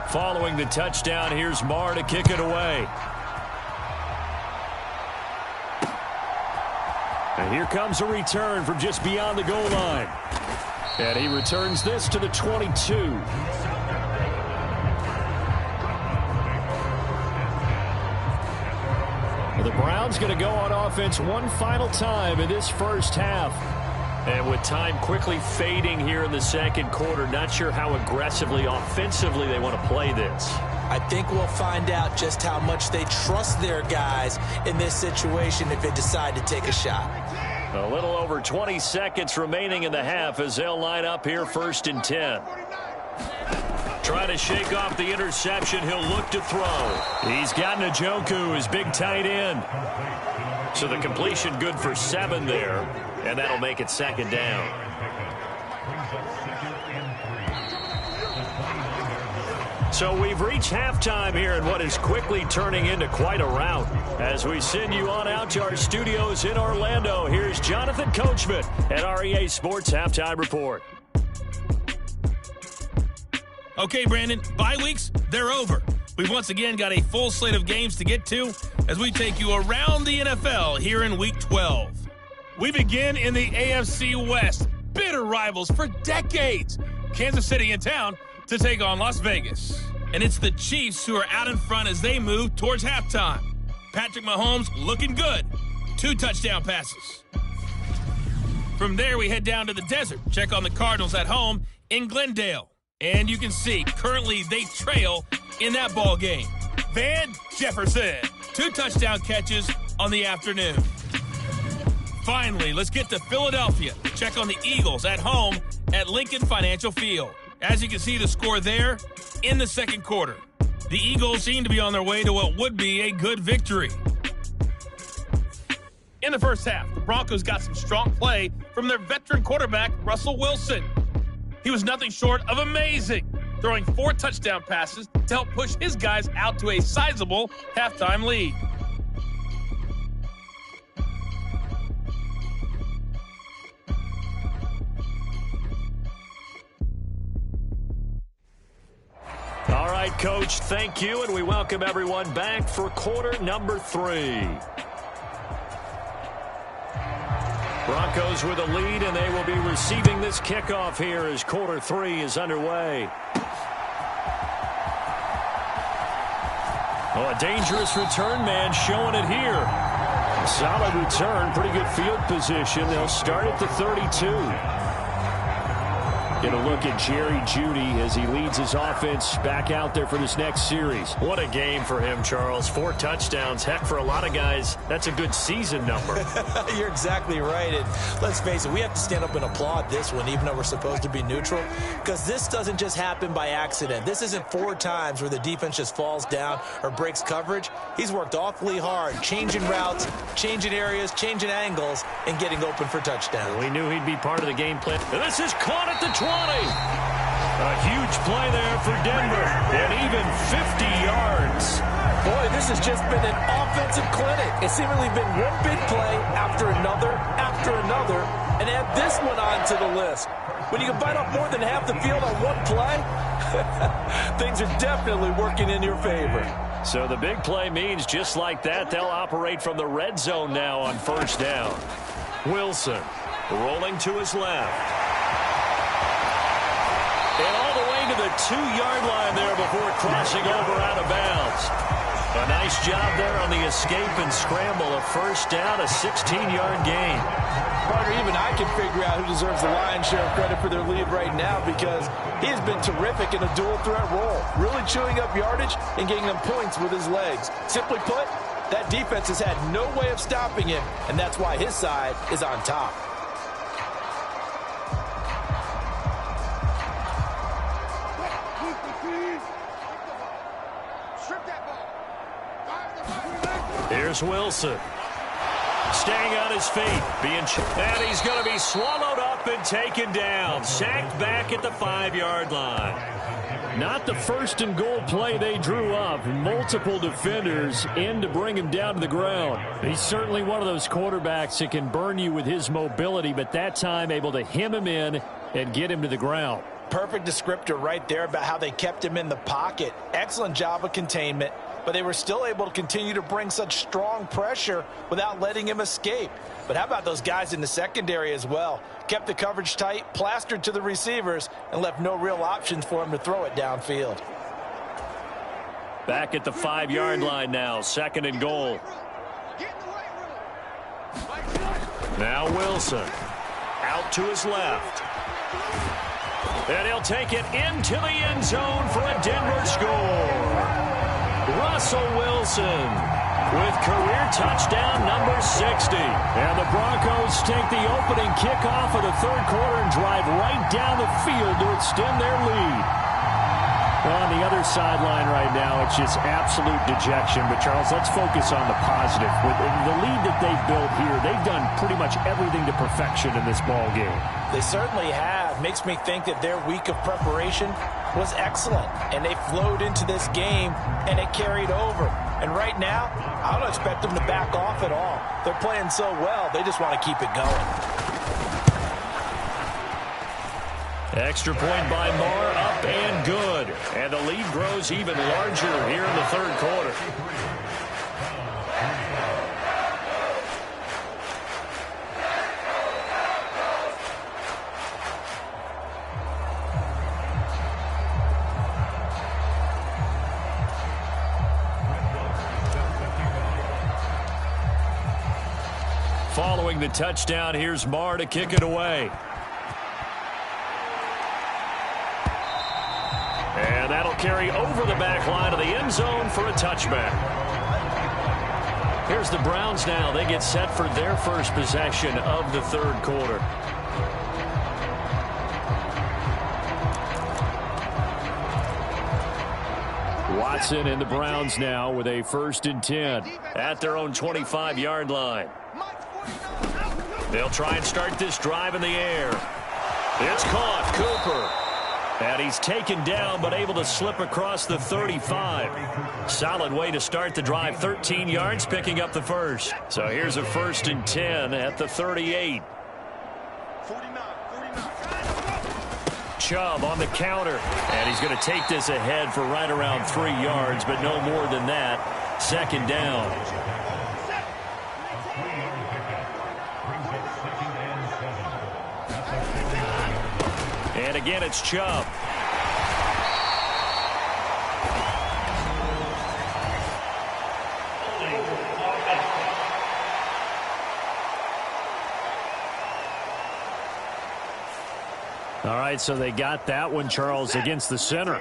Following the touchdown, here's Marr to kick it away. And here comes a return from just beyond the goal line. And he returns this to the 22. Well, the Browns going to go on offense one final time in this first half. And with time quickly fading here in the second quarter, not sure how aggressively, offensively they want to play this. I think we'll find out just how much they trust their guys in this situation if they decide to take a shot. A little over 20 seconds remaining in the half as they'll line up here 1st and 10. Trying to shake off the interception, he'll look to throw. He's got Njoku, his big tight end. So the completion good for 7 there, and that'll make it 2nd down. So we've reached halftime here in what is quickly turning into quite a rout. As we send you on out to our studios in Orlando, here's Jonathan Coachman at REA Sports Halftime Report. Okay, Brandon, bye weeks, they're over. We've once again got a full slate of games to get to as we take you around the NFL here in Week 12. We begin in the AFC West. Bitter rivals for decades. Kansas City in town to take on Las Vegas. And it's the Chiefs who are out in front as they move towards halftime. Patrick Mahomes looking good. 2 touchdown passes. From there, we head down to the desert. Check on the Cardinals at home in Glendale. And you can see, currently they trail in that ball game. Van Jefferson, 2 touchdown catches on the afternoon. Finally, let's get to Philadelphia. Check on the Eagles at home at Lincoln Financial Field. As you can see the score there in the second quarter. The Eagles seem to be on their way to what would be a good victory. In the first half, the Broncos got some strong play from their veteran quarterback, Russell Wilson. He was nothing short of amazing, throwing 4 touchdown passes to help push his guys out to a sizable halftime lead. All right, Coach, thank you, and we welcome everyone back for quarter number 3. Broncos with a lead, and they will be receiving this kickoff here as quarter 3 is underway. Oh, a dangerous return man showing it here. Solid return, pretty good field position. They'll start at the 32. Get a look at Jerry Jeudy as he leads his offense back out there for this next series. What a game for him, Charles. 4 touchdowns. Heck, for a lot of guys, that's a good season number. You're exactly right. And let's face it, we have to stand up and applaud this one, even though we're supposed to be neutral, because this doesn't just happen by accident. This isn't 4 times where the defense just falls down or breaks coverage. He's worked awfully hard, changing routes, changing areas, changing angles, and getting open for touchdowns. We knew he'd be part of the game plan. And this is caught at the 20. A huge play there for Denver, and even 50 yards. Boy, this has just been an offensive clinic. It's seemingly been one big play after another, and add this one onto the list. When you can bite off more than half the field on one play, things are definitely working in your favor. So the big play means just like that, they'll operate from the red zone now on first down. Wilson rolling to his left. And all the way to the 2-yard line there before crossing over out of bounds. A nice job there on the escape and scramble. A first down, a 16-yard gain. Partner, even I can figure out who deserves the lion's share of credit for their lead right now, because he has been terrific in a dual threat role, really chewing up yardage and getting them points with his legs. Simply put, that defense has had no way of stopping him, and that's why his side is on top. Here's Wilson. Staying on his feet. And he's going to be swallowed up and taken down. Sacked back at the 5-yard line. Not the first and goal play they drew up. Multiple defenders in to bring him down to the ground. He's certainly one of those quarterbacks that can burn you with his mobility, but that time able to hem him in and get him to the ground. Perfect descriptor right there about how they kept him in the pocket. Excellent job of containment, but they were still able to continue to bring such strong pressure without letting him escape. But how about those guys in the secondary as well? Kept the coverage tight, plastered to the receivers, and left no real options for him to throw it downfield. Back at the 5-yard line now, 2nd and goal. Now Wilson out to his left. And he'll take it into the end zone for a Denver score. Russell Wilson with career touchdown number 60. And the Broncos take the opening kickoff of the 3rd quarter and drive right down the field to extend their lead. Well, on the other sideline right now, it's just absolute dejection. But, Charles, let's focus on the positive. With the lead that they've built here, they've done pretty much everything to perfection in this ball game. They certainly have. Makes me think that their week of preparation was excellent. And they flowed into this game, and it carried over. And right now, I don't expect them to back off at all. They're playing so well, they just want to keep it going. Extra point by Moore, up and good. And the lead grows even larger here in the 3rd quarter. Following the touchdown, here's Moore to kick it away. And that'll carry over the back line of the end zone for a touchback. Here's the Browns now. They get set for their first possession of the 3rd quarter. Watson and the Browns now with a 1st and 10 at their own 25-yard line. They'll try and start this drive in the air. It's caught. Cooper. And he's taken down, but able to slip across the 35. Solid way to start the drive. 13 yards, picking up the 1st. So here's a 1st and 10 at the 38. Chubb on the counter. And he's going to take this ahead for right around 3 yards, but no more than that. 2nd down. And again, it's Chubb. All right, so they got that one, Charles, against the center.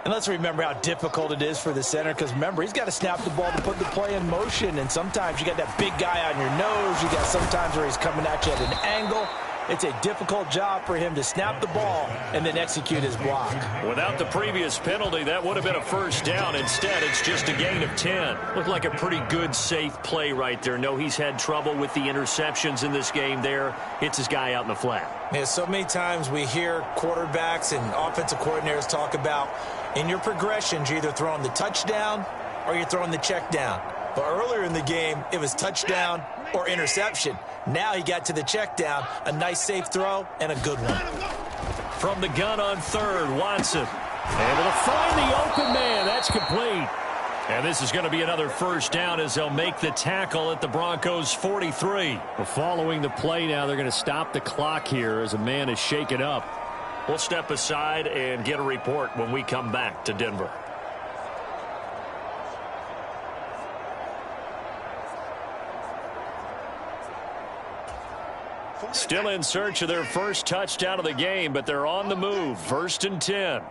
And let's remember how difficult it is for the center, because remember, he's got to snap the ball to put the play in motion, and sometimes you got that big guy on your nose. You got sometimes where he's coming at you at an angle. It's a difficult job for him to snap the ball and then execute his block. Without the previous penalty, that would have been a first down. Instead, it's just a gain of 10. Looked like a pretty good, safe play right there. No, he's had trouble with the interceptions in this game there. Hits his guy out in the flat. Yeah, so many times we hear quarterbacks and offensive coordinators talk about in your progressions, you're either throwing the touchdown or you're throwing the check down. But earlier in the game, it was touchdown or interception. Now he got to the check down, a nice safe throw, and a good one. From the gun on third, Watson. Able to find the open man. That's complete. And this is going to be another first down as they'll make the tackle at the Broncos' 43. Well, following the play now, they're going to stop the clock here as a man is shaken up. We'll step aside and get a report when we come back to Denver. Still in search of their first touchdown of the game, but they're on the move. 1st and 10.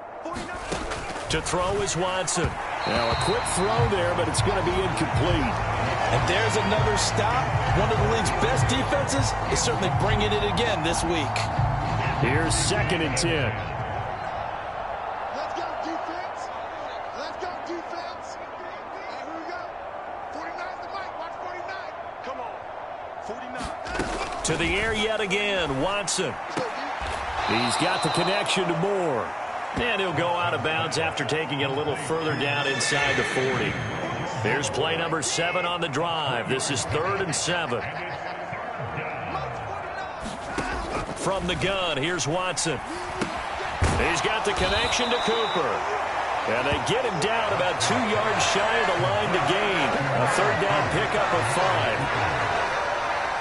To throw is Watson. Now a quick throw there, but it's going to be incomplete. And there's another stop. One of the league's best defenses is certainly bringing it again this week. Here's 2nd and 10. Let's go, defense. Let's go, defense. Here we go. 49's the mic. Watch 49. Come on. 49. To the air yet again, Watson. He's got the connection to Moore. And he'll go out of bounds after taking it a little further down inside the 40. Here's play number 7 on the drive. This is 3rd and 7. From the gun, here's Watson. He's got the connection to Cooper. And they get him down about 2 yards shy of the line to gain. A 3rd down pickup of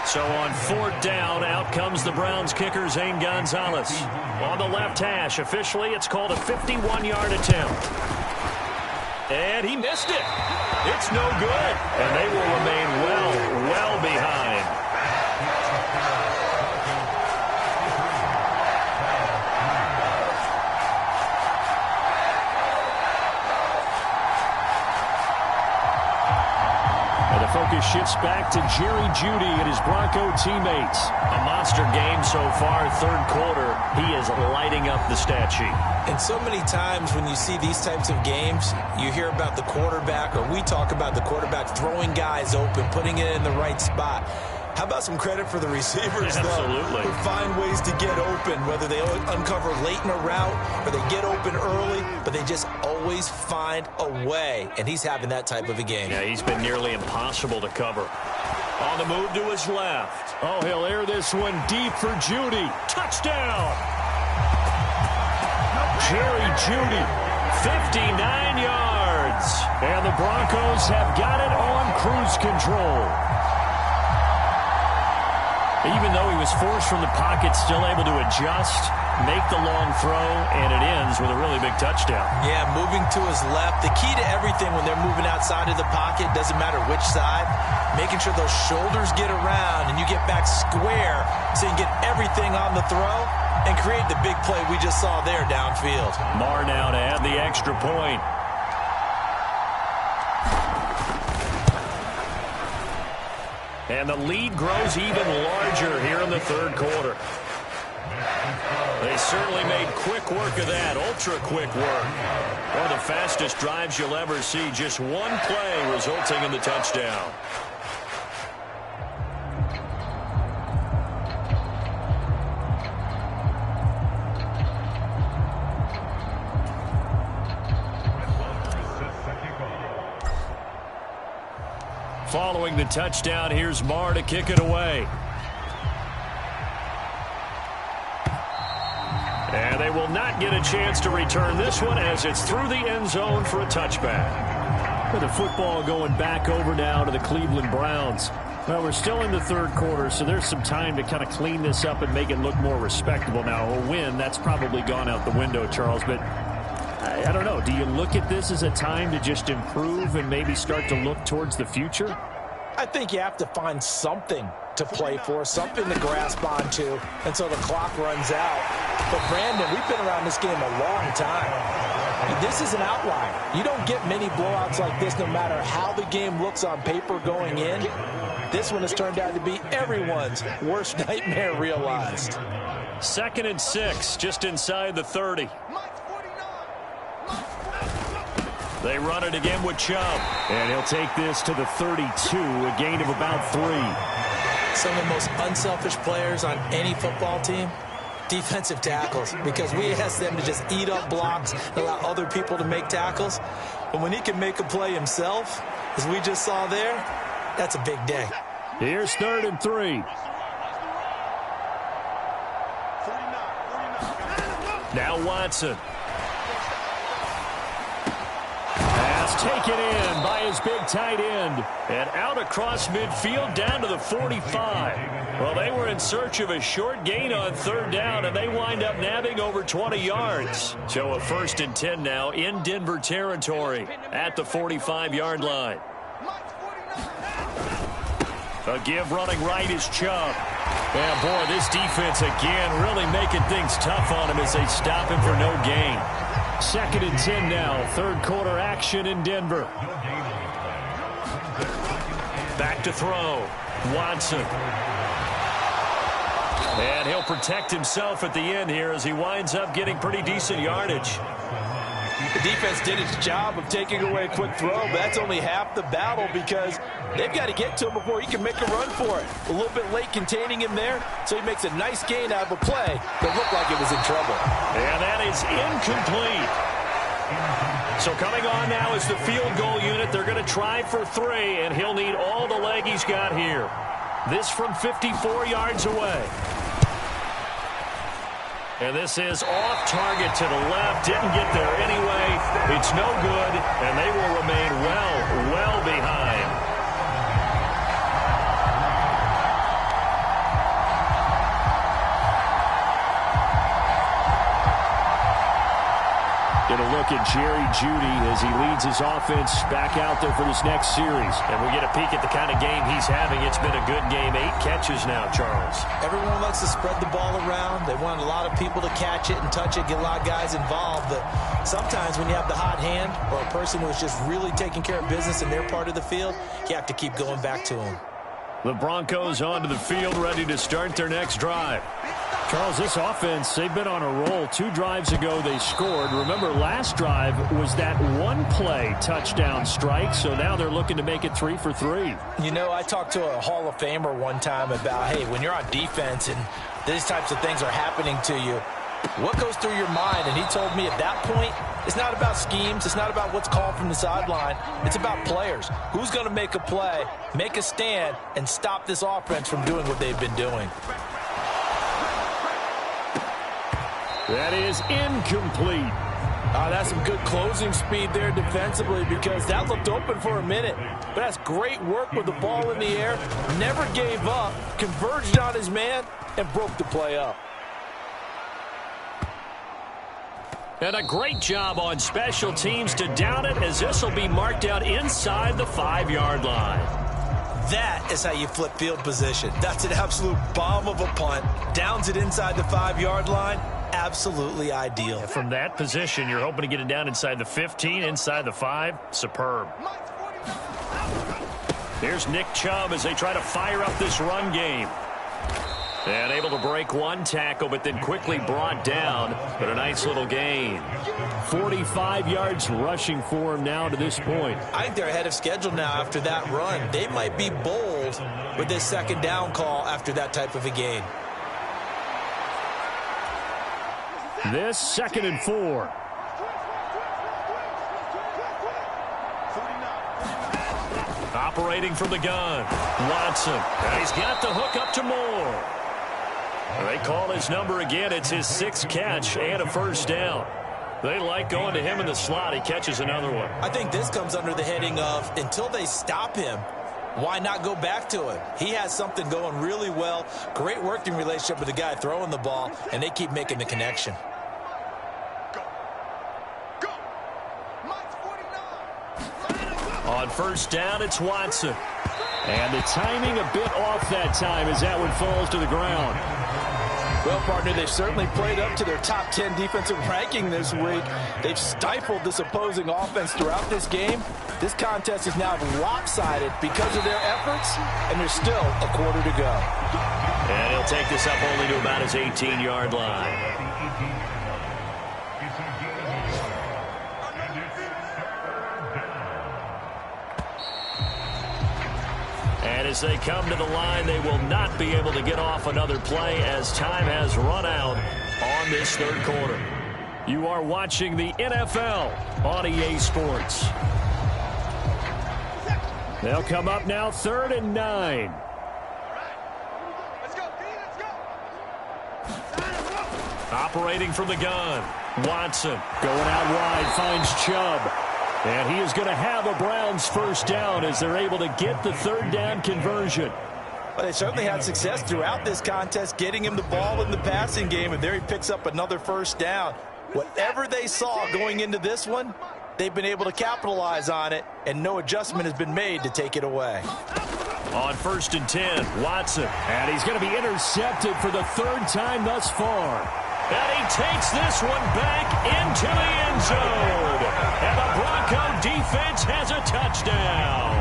5. So on 4th down, out comes the Browns kicker, Zane Gonzalez. On the left hash, officially it's called a 51-yard attempt. And he missed it. It's no good. And they will remain well behind. Focus shifts back to Jerry Jeudy and his Bronco teammates. A monster game so far, 3rd quarter. He is lighting up the stat sheet. And so many times when you see these types of games, you hear about the quarterback, or we talk about the quarterback throwing guys open, putting it in the right spot. How about some credit for the receivers, Absolutely. Who find ways to get open, whether they uncover late in a route or they get open early, but they just always find a way. And he's having that type of a game. Yeah, he's been nearly impossible to cover. On the move to his left. Oh, he'll air this one deep for Jeudy. Touchdown! Jerry Jeudy, 59 yards. And the Broncos have got it on cruise control. Even though he was forced from the pocket, still able to adjust, make the long throw, and it ends with a really big touchdown. Yeah, moving to his left. The key to everything when they're moving outside of the pocket, doesn't matter which side, making sure those shoulders get around and you get back square so you can get everything on the throw and create the big play we just saw there downfield. Marr now to add the extra point. And the lead grows even larger here in the 3rd quarter. They certainly made quick work of that, ultra-quick work. One of the fastest drives you'll ever see. Just one play resulting in the touchdown. Following the touchdown, here's Marr to kick it away. And they will not get a chance to return this one as it's through the end zone for a touchback. With the football going back over now to the Cleveland Browns. Well, we're still in the 3rd quarter, so there's some time to kind of clean this up and make it look more respectable. Now, a win, that's probably gone out the window, Charles, but I don't know. Do you look at this as a time to just improve and maybe start to look towards the future? I think you have to find something to play for, something to grasp onto until the clock runs out. But, Brandon, we've been around this game a long time. This is an outlier. You don't get many blowouts like this no matter how the game looks on paper going in. This one has turned out to be everyone's worst nightmare realized. 2nd and 6, just inside the 30. They run it again with Chubb. And he'll take this to the 32, a gain of about 3. Some of the most unselfish players on any football team, defensive tackles, because we ask them to just eat up blocks and allow other people to make tackles. But when he can make a play himself, as we just saw there, that's a big day. Here's 3rd and 3. Now Watson. That's taken in by his big tight end. And out across midfield down to the 45. Well, they were in search of a short gain on 3rd down, and they wind up nabbing over 20 yards. So a 1st and 10 now in Denver territory at the 45-yard line. A give running right is Chubb. Yeah, boy, this defense again really making things tough on him as they stop him for no gain. 2nd and 10 now. 3rd quarter action in Denver. Back to throw. Watson. And he'll protect himself at the end here as he winds up getting pretty decent yardage. The defense did its job of taking away a quick throw, but that's only half the battle because they've got to get to him before he can make a run for it. A little bit late containing him there, so he makes a nice gain out of a play that looked like it was in trouble. And that is incomplete. So coming on now is the field goal unit. They're going to try for 3, and he'll need all the leg he's got here. This from 54 yards away. And this is off target to the left. Didn't get there anyway. It's no good, and they will remain well behind. Get a look at Jerry Jeudy as he leads his offense back out there for this next series. And we get a peek at the kind of game he's having. It's been a good game. 8 catches now, Charles. Everyone likes to spread the ball around. They want a lot of people to catch it and touch it, get a lot of guys involved. But sometimes when you have the hot hand or a person who is just really taking care of business in their part of the field, you have to keep going back to them. The Broncos onto the field, ready to start their next drive. Charles, this offense, they've been on a roll. 2 drives ago, they scored. Remember, last drive was that one-play touchdown strike, so now they're looking to make it 3 for 3. You know, I talked to a Hall of Famer one time about, hey, when you're on defense and these types of things are happening to you, what goes through your mind? And he told me at that point, it's not about schemes. It's not about what's called from the sideline. It's about players. Who's going to make a play, make a stand, and stop this offense from doing what they've been doing? That is incomplete. That's some good closing speed there defensively because that looked open for a minute. But that's great work with the ball in the air. Never gave up, converged on his man, and broke the play up. And a great job on special teams to down it as this will be marked out inside the 5-yard line. That is how you flip field position. That's an absolute bomb of a punt. Downs it inside the 5-yard line. Absolutely ideal. And from that position, you're hoping to get it down inside the 15, inside the 5. Superb. Here's Nick Chubb as they try to fire up this run game. And able to break one tackle, but then quickly brought down. But a nice little gain. 45 yards rushing for him now to this point. I think they're ahead of schedule now after that run. They might be bold with this 2nd down call after that type of a gain. This 2nd and 4. Operating from the gun. Watson. And he's got the hook up to Moore. They call his number again. It's his 6th catch and a 1st down. They like going to him in the slot. He catches another one. I think this comes under the heading of until they stop him, why not go back to him? He has something going really well. Great working relationship with the guy throwing the ball, and they keep making the connection. On 1st down, it's Watson. And the timing a bit off that time as that one falls to the ground. Well, partner, they've certainly played up to their top 10 defensive ranking this week. They've stifled this opposing offense throughout this game. This contest is now lopsided because of their efforts, and there's still a quarter to go. And he'll take this up only to about his 18-yard line. And as they come to the line, they will not be able to get off another play as time has run out on this third quarter. You are watching the NFL on EA Sports. They'll come up now 3rd and 9. Operating from the gun. Watson going out wide, finds Chubb. And he is going to have a Browns first down as they're able to get the third down conversion. Well, they certainly had success throughout this contest getting him the ball in the passing game, and there he picks up another first down. Whatever they saw going into this one, they've been able to capitalize on it, and no adjustment has been made to take it away. On 1st and 10, Watson. And he's going to be intercepted for the third time thus far. And he takes this one back into the end zone. And the Bronco defense has a touchdown.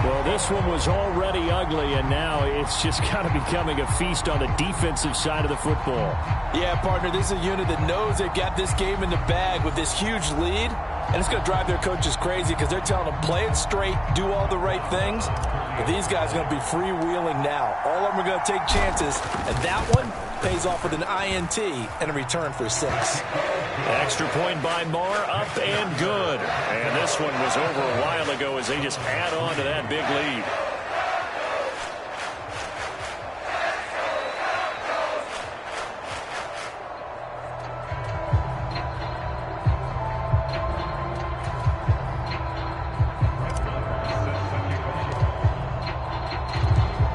Well, this one was already ugly, and now it's just kind of becoming a feast on the defensive side of the football. Yeah, partner, this is a unit that knows they've got this game in the bag with this huge lead. And it's going to drive their coaches crazy because they're telling them, play it straight, do all the right things. But these guys are going to be freewheeling now. All of them are going to take chances, and that one pays off with an INT and a return for 6. Extra point by Marr, up and good. And this one was over a while ago as they just add on to that big lead.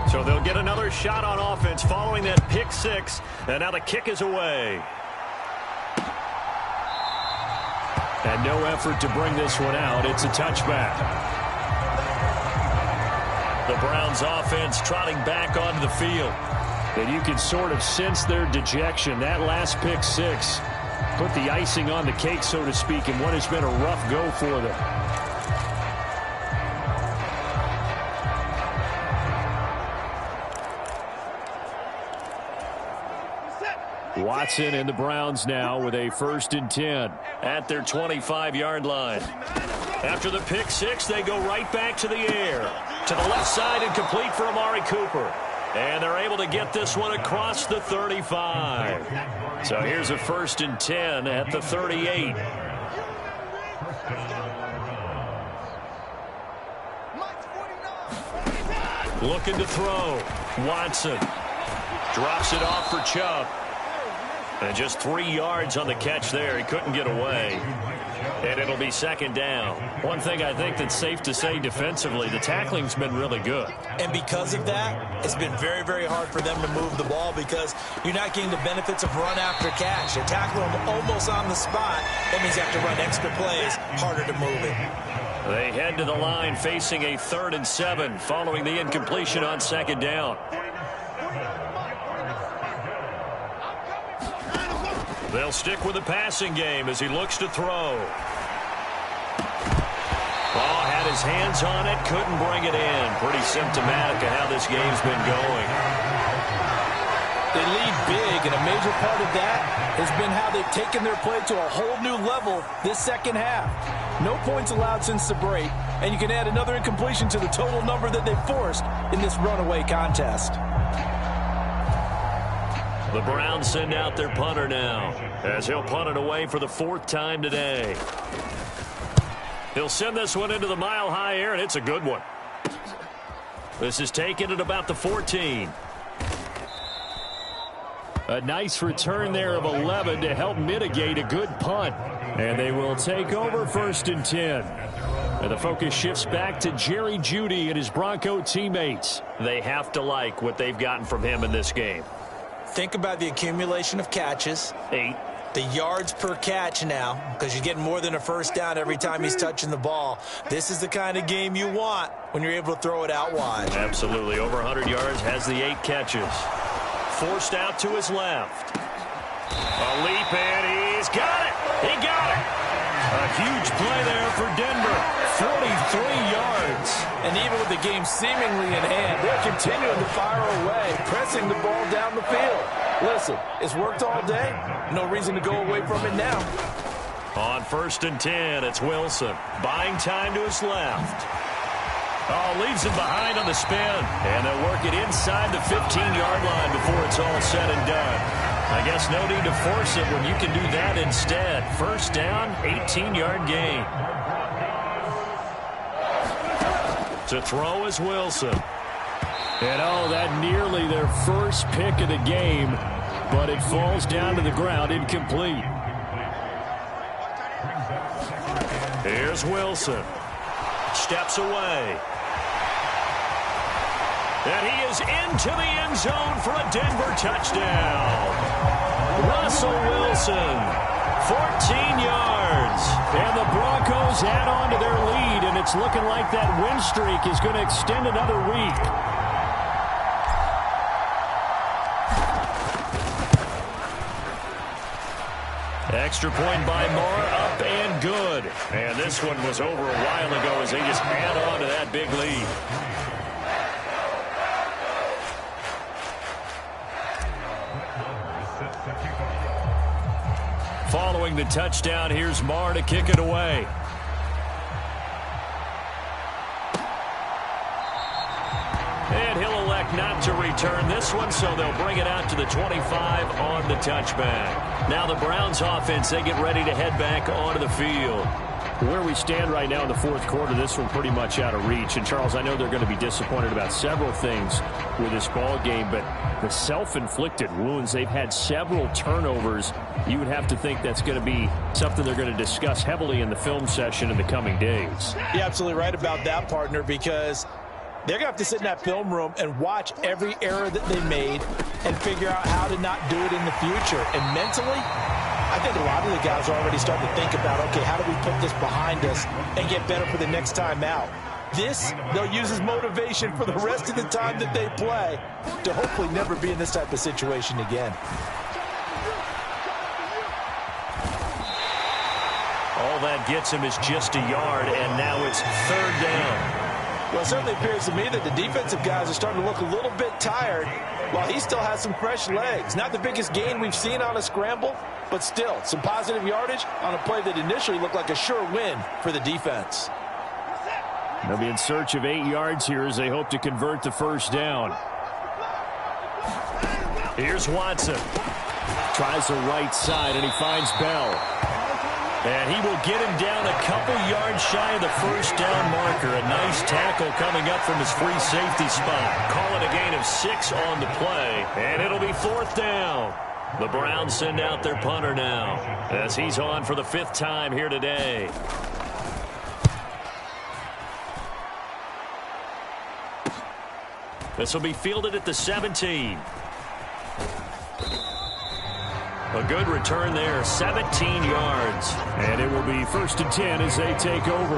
So they'll get another shot on offense following that pick 6. And now the kick is away. And no effort to bring this one out. It's a touchback. The Browns offense trotting back onto the field. And you can sort of sense their dejection. That last pick 6 put the icing on the cake, so to speak, in what has been a rough go for them. Watson and the Browns now with a 1st and 10 at their 25-yard line. After the pick 6, they go right back to the air. To the left side and complete for Amari Cooper. And they're able to get this one across the 35. So here's a 1st and 10 at the 38. Looking to throw. Watson drops it off for Chubb. And just 3 yards on the catch there. He couldn't get away. And it'll be 2nd down. One thing I think that's safe to say defensively, the tackling's been really good. And because of that, it's been very, very hard for them to move the ball because you're not getting the benefits of run after catch. You're tackling them almost on the spot. That means you have to run extra plays, harder to move it. They head to the line facing a 3rd and 7 following the incompletion on 2nd down. They'll stick with the passing game as he looks to throw. Oh, had his hands on it, couldn't bring it in. Pretty symptomatic of how this game's been going. They lead big, and a major part of that has been how they've taken their play to a whole new level this second half. No points allowed since the break, and you can add another incompletion to the total number that they've forced in this runaway contest. The Browns send out their punter now, as he'll punt it away for the 4th time today. He'll send this one into the mile-high air, and it's a good one. This is taken at about the 14. A nice return there of 11 to help mitigate a good punt. And they will take over 1st and 10. And the focus shifts back to Jerry Jeudy and his Bronco teammates. They have to like what they've gotten from him in this game. Think about the accumulation of catches. 8. The yards per catch now, because you're getting more than a first down every time he's touching the ball. This is the kind of game you want when you're able to throw it out wide. Absolutely. Over 100 yards, has the 8 catches. Forced out to his left. A leap, and he's got it. He got it. A huge play there for Denver. 43 yards. And even with the game seemingly in hand, they're continuing to fire away, pressing the ball down the field. Listen, it's worked all day. No reason to go away from it now. On 1st and 10, it's Wilson. Buying time to his left. Oh, leaves him behind on the spin. And they'll work it inside the 15-yard line before it's all said and done. I guess no need to force it when you can do that instead. First down, 18-yard gain. To throw is Wilson. And oh, that nearly their first pick of the game, but it falls down to the ground incomplete. Here's Wilson. Steps away. And he is into the end zone for a Denver touchdown. Russell Wilson, 14 yards. And the Broncos add on to their lead, and it's looking like that win streak is going to extend another week. Extra point by Moore, up and good. And this one was over a while ago as they just add on to that big lead. Following the touchdown, here's Moore to kick it away. And he'll elect not to return this one, so they'll bring it out to the 25 on the touchback. Now the Browns offense, they get ready to head back onto the field. Where we stand right now in the fourth quarter, this one pretty much out of reach. And, Charles, I know they're going to be disappointed about several things with this ball game, but the self-inflicted wounds, they've had several turnovers. You would have to think that's going to be something they're going to discuss heavily in the film session in the coming days. You're absolutely right about that, partner, because they're going to have to sit in that film room and watch every error that they made and figure out how to not do it in the future. And mentally, I think a lot of the guys are already starting to think about, okay, how do we put this behind us and get better for the next time out? This, they'll use as motivation for the rest of the time that they play to hopefully never be in this type of situation again. All that gets him is just a yard, and now it's 3rd down. Well, it certainly appears to me that the defensive guys are starting to look a little bit tired while he still has some fresh legs. Not the biggest gain we've seen on a scramble, but still some positive yardage on a play that initially looked like a sure win for the defense. They'll be in search of 8 yards here as they hope to convert the first down. Here's Watson. Tries the right side, and he finds Bell. And he will get him down a couple yards shy of the first down marker. A nice tackle coming up from his free safety spot. Call it a gain of 6 on the play, and it'll be 4th down. The Browns send out their punter now as he's on for the 5th time here today. This will be fielded at the 17. A good return there, 17 yards. And it will be 1st and 10 as they take over.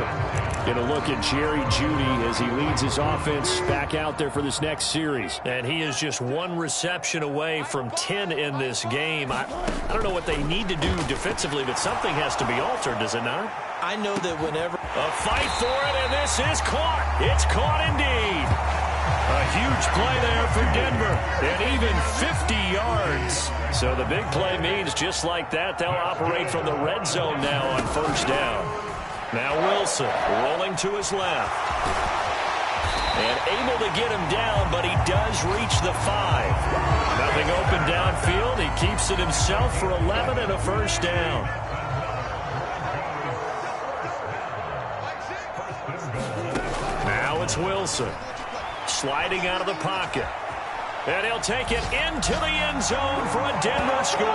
Get a look at Jerry Jeudy as he leads his offense back out there for this next series. And he is just 1 reception away from 10 in this game. I don't know what they need to do defensively, but something has to be altered, does it not? I know that whenever a fight for it, and this is caught. It's caught indeed. A huge play there for Denver, and even 50 yards. So the big play means just like that, they'll operate from the red zone now on 1st down. Now Wilson rolling to his left. And able to get him down, but he does reach the 5. Nothing open downfield. He keeps it himself for 11 and a first down. Now it's Wilson. Sliding out of the pocket. And he'll take it into the end zone for a Denver score.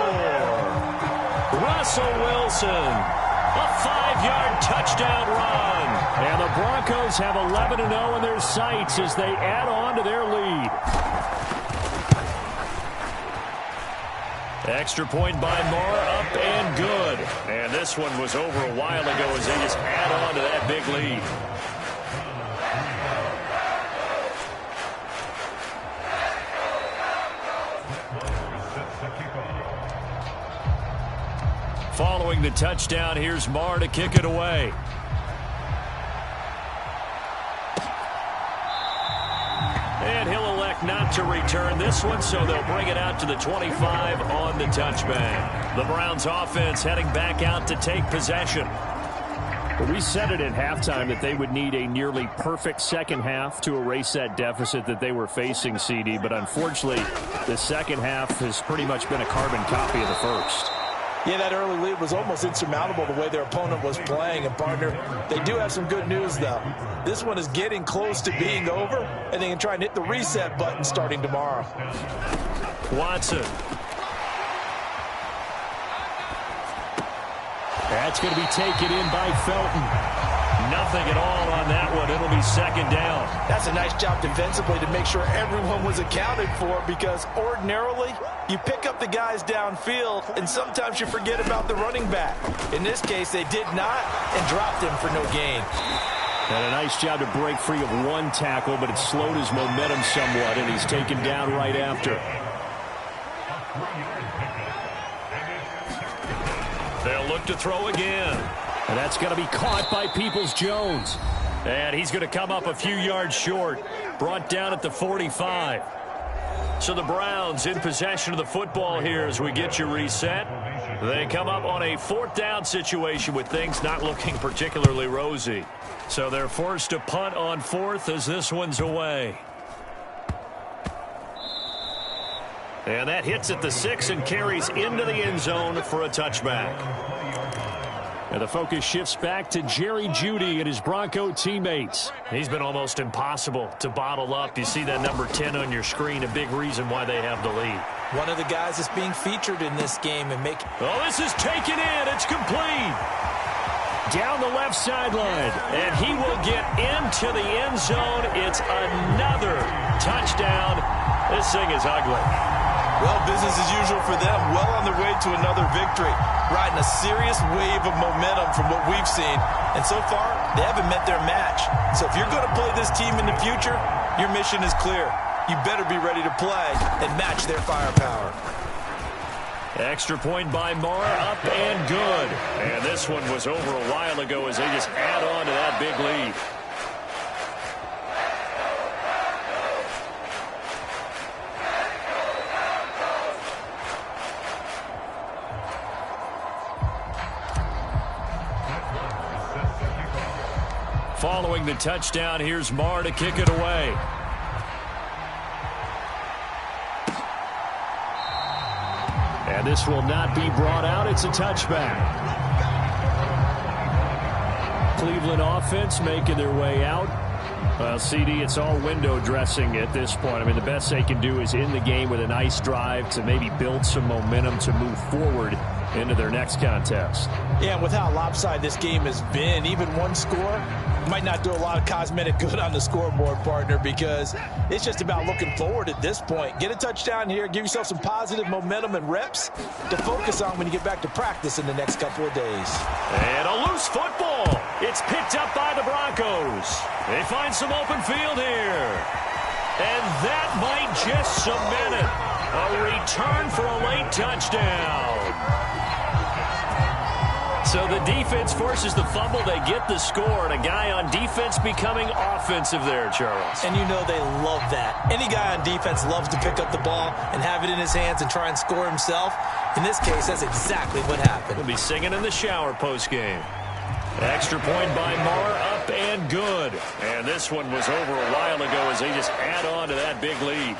Russell Wilson, a 5-yard touchdown run. And the Broncos have 11-0 in their sights as they add on to their lead. Extra point by Moore, up and this one was over a while ago as they just add on to that big lead. Following the touchdown, here's Marr to kick it away. And he'll elect not to return this one, so they'll bring it out to the 25 on the touchback. The Browns offense heading back out to take possession. Well, we said it at halftime that they would need a nearly perfect second half to erase that deficit that they were facing, CD. But unfortunately, the second half has pretty much been a carbon copy of the first. Yeah, that early lead was almost insurmountable the way their opponent was playing. And, partner, they do have some good news, though. This one is getting close to being over, and they can try and hit the reset button starting tomorrow. Watson. That's going to be taken in by Felton. Nothing at all on that one. It'll be second down. That's a nice job defensively to make sure everyone was accounted for, because ordinarily you pick up the guys downfield and sometimes you forget about the running back. In this case, they did not and dropped him for no gain. And a nice job to break free of one tackle, but it slowed his momentum somewhat, and he's taken down right after. They'll look to throw again. And that's going to be caught by Peoples-Jones. And he's going to come up a few yards short. Brought down at the 45. So the Browns in possession of the football here as we get you reset. They come up on a fourth down situation with things not looking particularly rosy. So they're forced to punt on fourth as this one's away. And that hits at the 6 and carries into the end zone for a touchback. And the focus shifts back to Jerry Jeudy and his Bronco teammates. He's been almost impossible to bottle up. You see that number 10 on your screen, a big reason why they have the lead. One of the guys that's being featured in this game and make. Oh, this is taken in. It's complete. Down the left sideline. And he will get into the end zone. It's another touchdown. This thing is ugly. Well, business as usual for them. Well on their way to another victory. Riding a serious wave of momentum from what we've seen. And so far, they haven't met their match. So if you're going to play this team in the future, your mission is clear. You better be ready to play and match their firepower. Extra point by Marr, up and good. And this one was over a while ago as they just add on to that big lead. Following the touchdown, here's Marr to kick it away. And this will not be brought out. It's a touchback. Cleveland offense making their way out. Well, CD, it's all window dressing at this point. I mean, the best they can do is in the game with a nice drive to maybe build some momentum to move forward into their next contest. Yeah, and with how lopsided this game has been, even one score might not do a lot of cosmetic good on the scoreboard, partner, because it's just about looking forward at this point. Get a touchdown here, give yourself some positive momentum and reps to focus on when you get back to practice in the next couple of days. And a loose football. It's picked up by the Broncos. They find some open field here. And that might just cement it. A return for a late touchdown. So the defense forces the fumble. They get the score, and a guy on defense becoming offensive there, Charles. And you know they love that. Any guy on defense loves to pick up the ball and have it in his hands and try and score himself. In this case, that's exactly what happened. He'll be singing in the shower post-game. Extra point by Marr, up and good. And this one was over a while ago as they just add on to that big lead.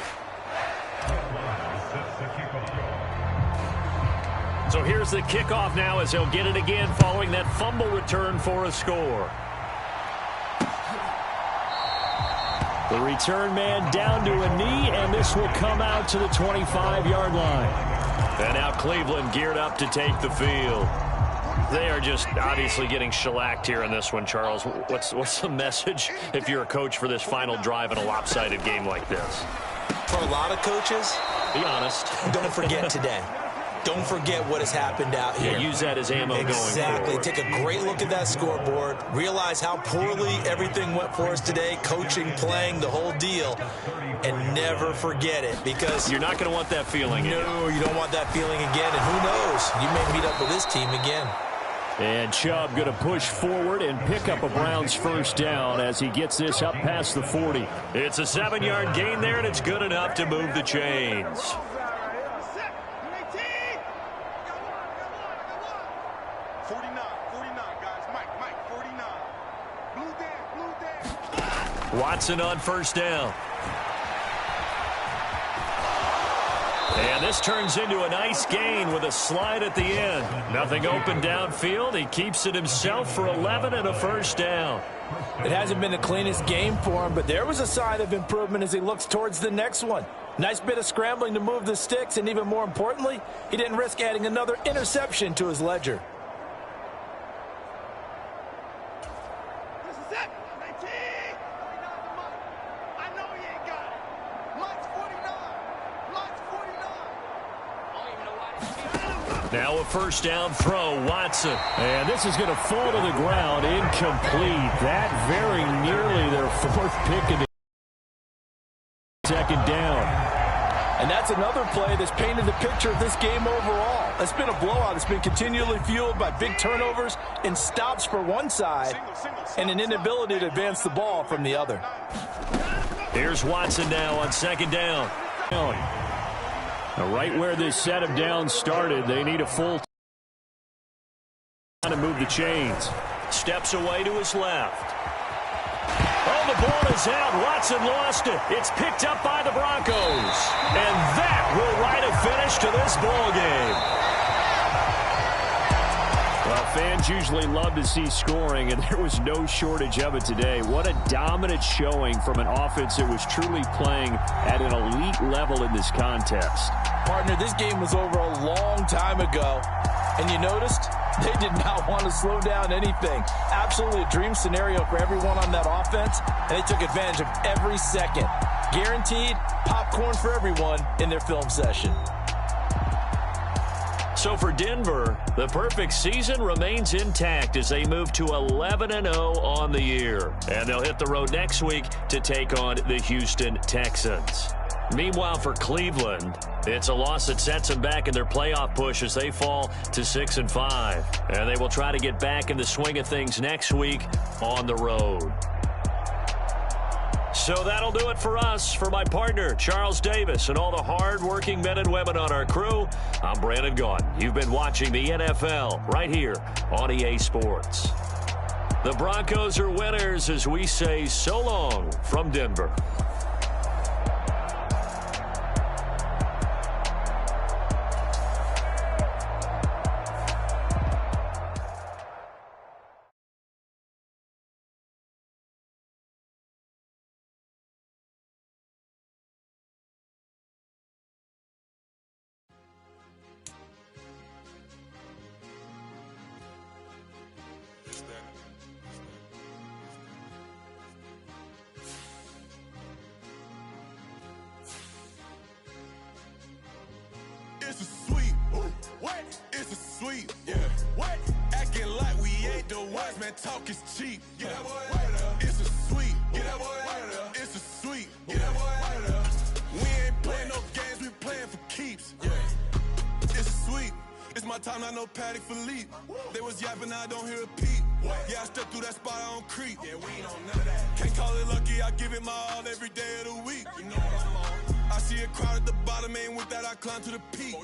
So here's the kickoff now as they'll get it again following that fumble return for a score. The return man down to a knee, and this will come out to the 25-yard line. And now Cleveland geared up to take the field. They are just obviously getting shellacked here in this one, Charles. What's the message if you're a coach for this final drive in a lopsided game like this? For a lot of coaches, be honest. don't forget today. don't forget what has happened out here. Yeah, use that as ammo going forward. Exactly. Take a great look at that scoreboard. Realize how poorly everything went for us today, coaching, playing, the whole deal. And never forget it, because you're not going to want that feeling. No, you don't want that feeling again. And who knows? You may meet up with this team again. And Chubb going to push forward and pick up a Browns first down as he gets this up past the 40. It's a 7-yard gain there, and it's good enough to move the chains. 49, guys. Mike, 49. Blue Dan. Watson on first down. And this turns into a nice gain with a slide at the end. Nothing open downfield. He keeps it himself for 11 and a first down. It hasn't been the cleanest game for him, but there was a sign of improvement as he looks towards the next one. Nice bit of scrambling to move the sticks, and even more importantly, he didn't risk adding another interception to his ledger. Now a first down throw, Watson. And this is going to fall to the ground, incomplete. That very nearly their fourth pick in the second down. And that's another play that's painted the picture of this game overall. It's been a blowout. It's been continually fueled by big turnovers and stops for one side and an inability to advance the ball from the other. Here's Watson now on second down. Now, right where this set of downs started, they need a full to move the chains. Steps away to his left. Oh, the ball is out. Watson lost it. It's picked up by the Broncos. And that will write a finish to this ball game. Well, fans usually love to see scoring, and there was no shortage of it today. What a dominant showing from an offense that was truly playing at an elite level in this contest. Partner, this game was over a long time ago, and you noticed they did not want to slow down anything. Absolutely a dream scenario for everyone on that offense, and they took advantage of every second. Guaranteed popcorn for everyone in their film session. So for Denver, the perfect season remains intact as they move to 11-0 on the year. And they'll hit the road next week to take on the Houston Texans. Meanwhile, for Cleveland, it's a loss that sets them back in their playoff push as they fall to 6-5. And they will try to get back in the swing of things next week on the road. So that'll do it for us. For my partner, Charles Davis, and all the hard-working men and women on our crew, I'm Brandon Gaudin. You've been watching the NFL right here on EA Sports. The Broncos are winners as we say so long from Denver. It's a sweet. What? It's a sweet. Yeah. What? Acting like we ain't the ones, man. Talk is cheap. Get that boy right up. It's a sweet. Get that boy right up. It's a sweet. Get that boy right up. We ain't playing no games. We playing for keeps. Yeah. It's a sweet. It's my time, not no Patty Philippe. They was yapping, I don't hear a peep. Yeah, I stepped through that spot, I don't creep. Yeah, we ain't on none of that. Can't call it lucky, I give it my all every day of the week. You know what I'm on. I see a crowd at the bottom, ain't with that, I climb to the peak.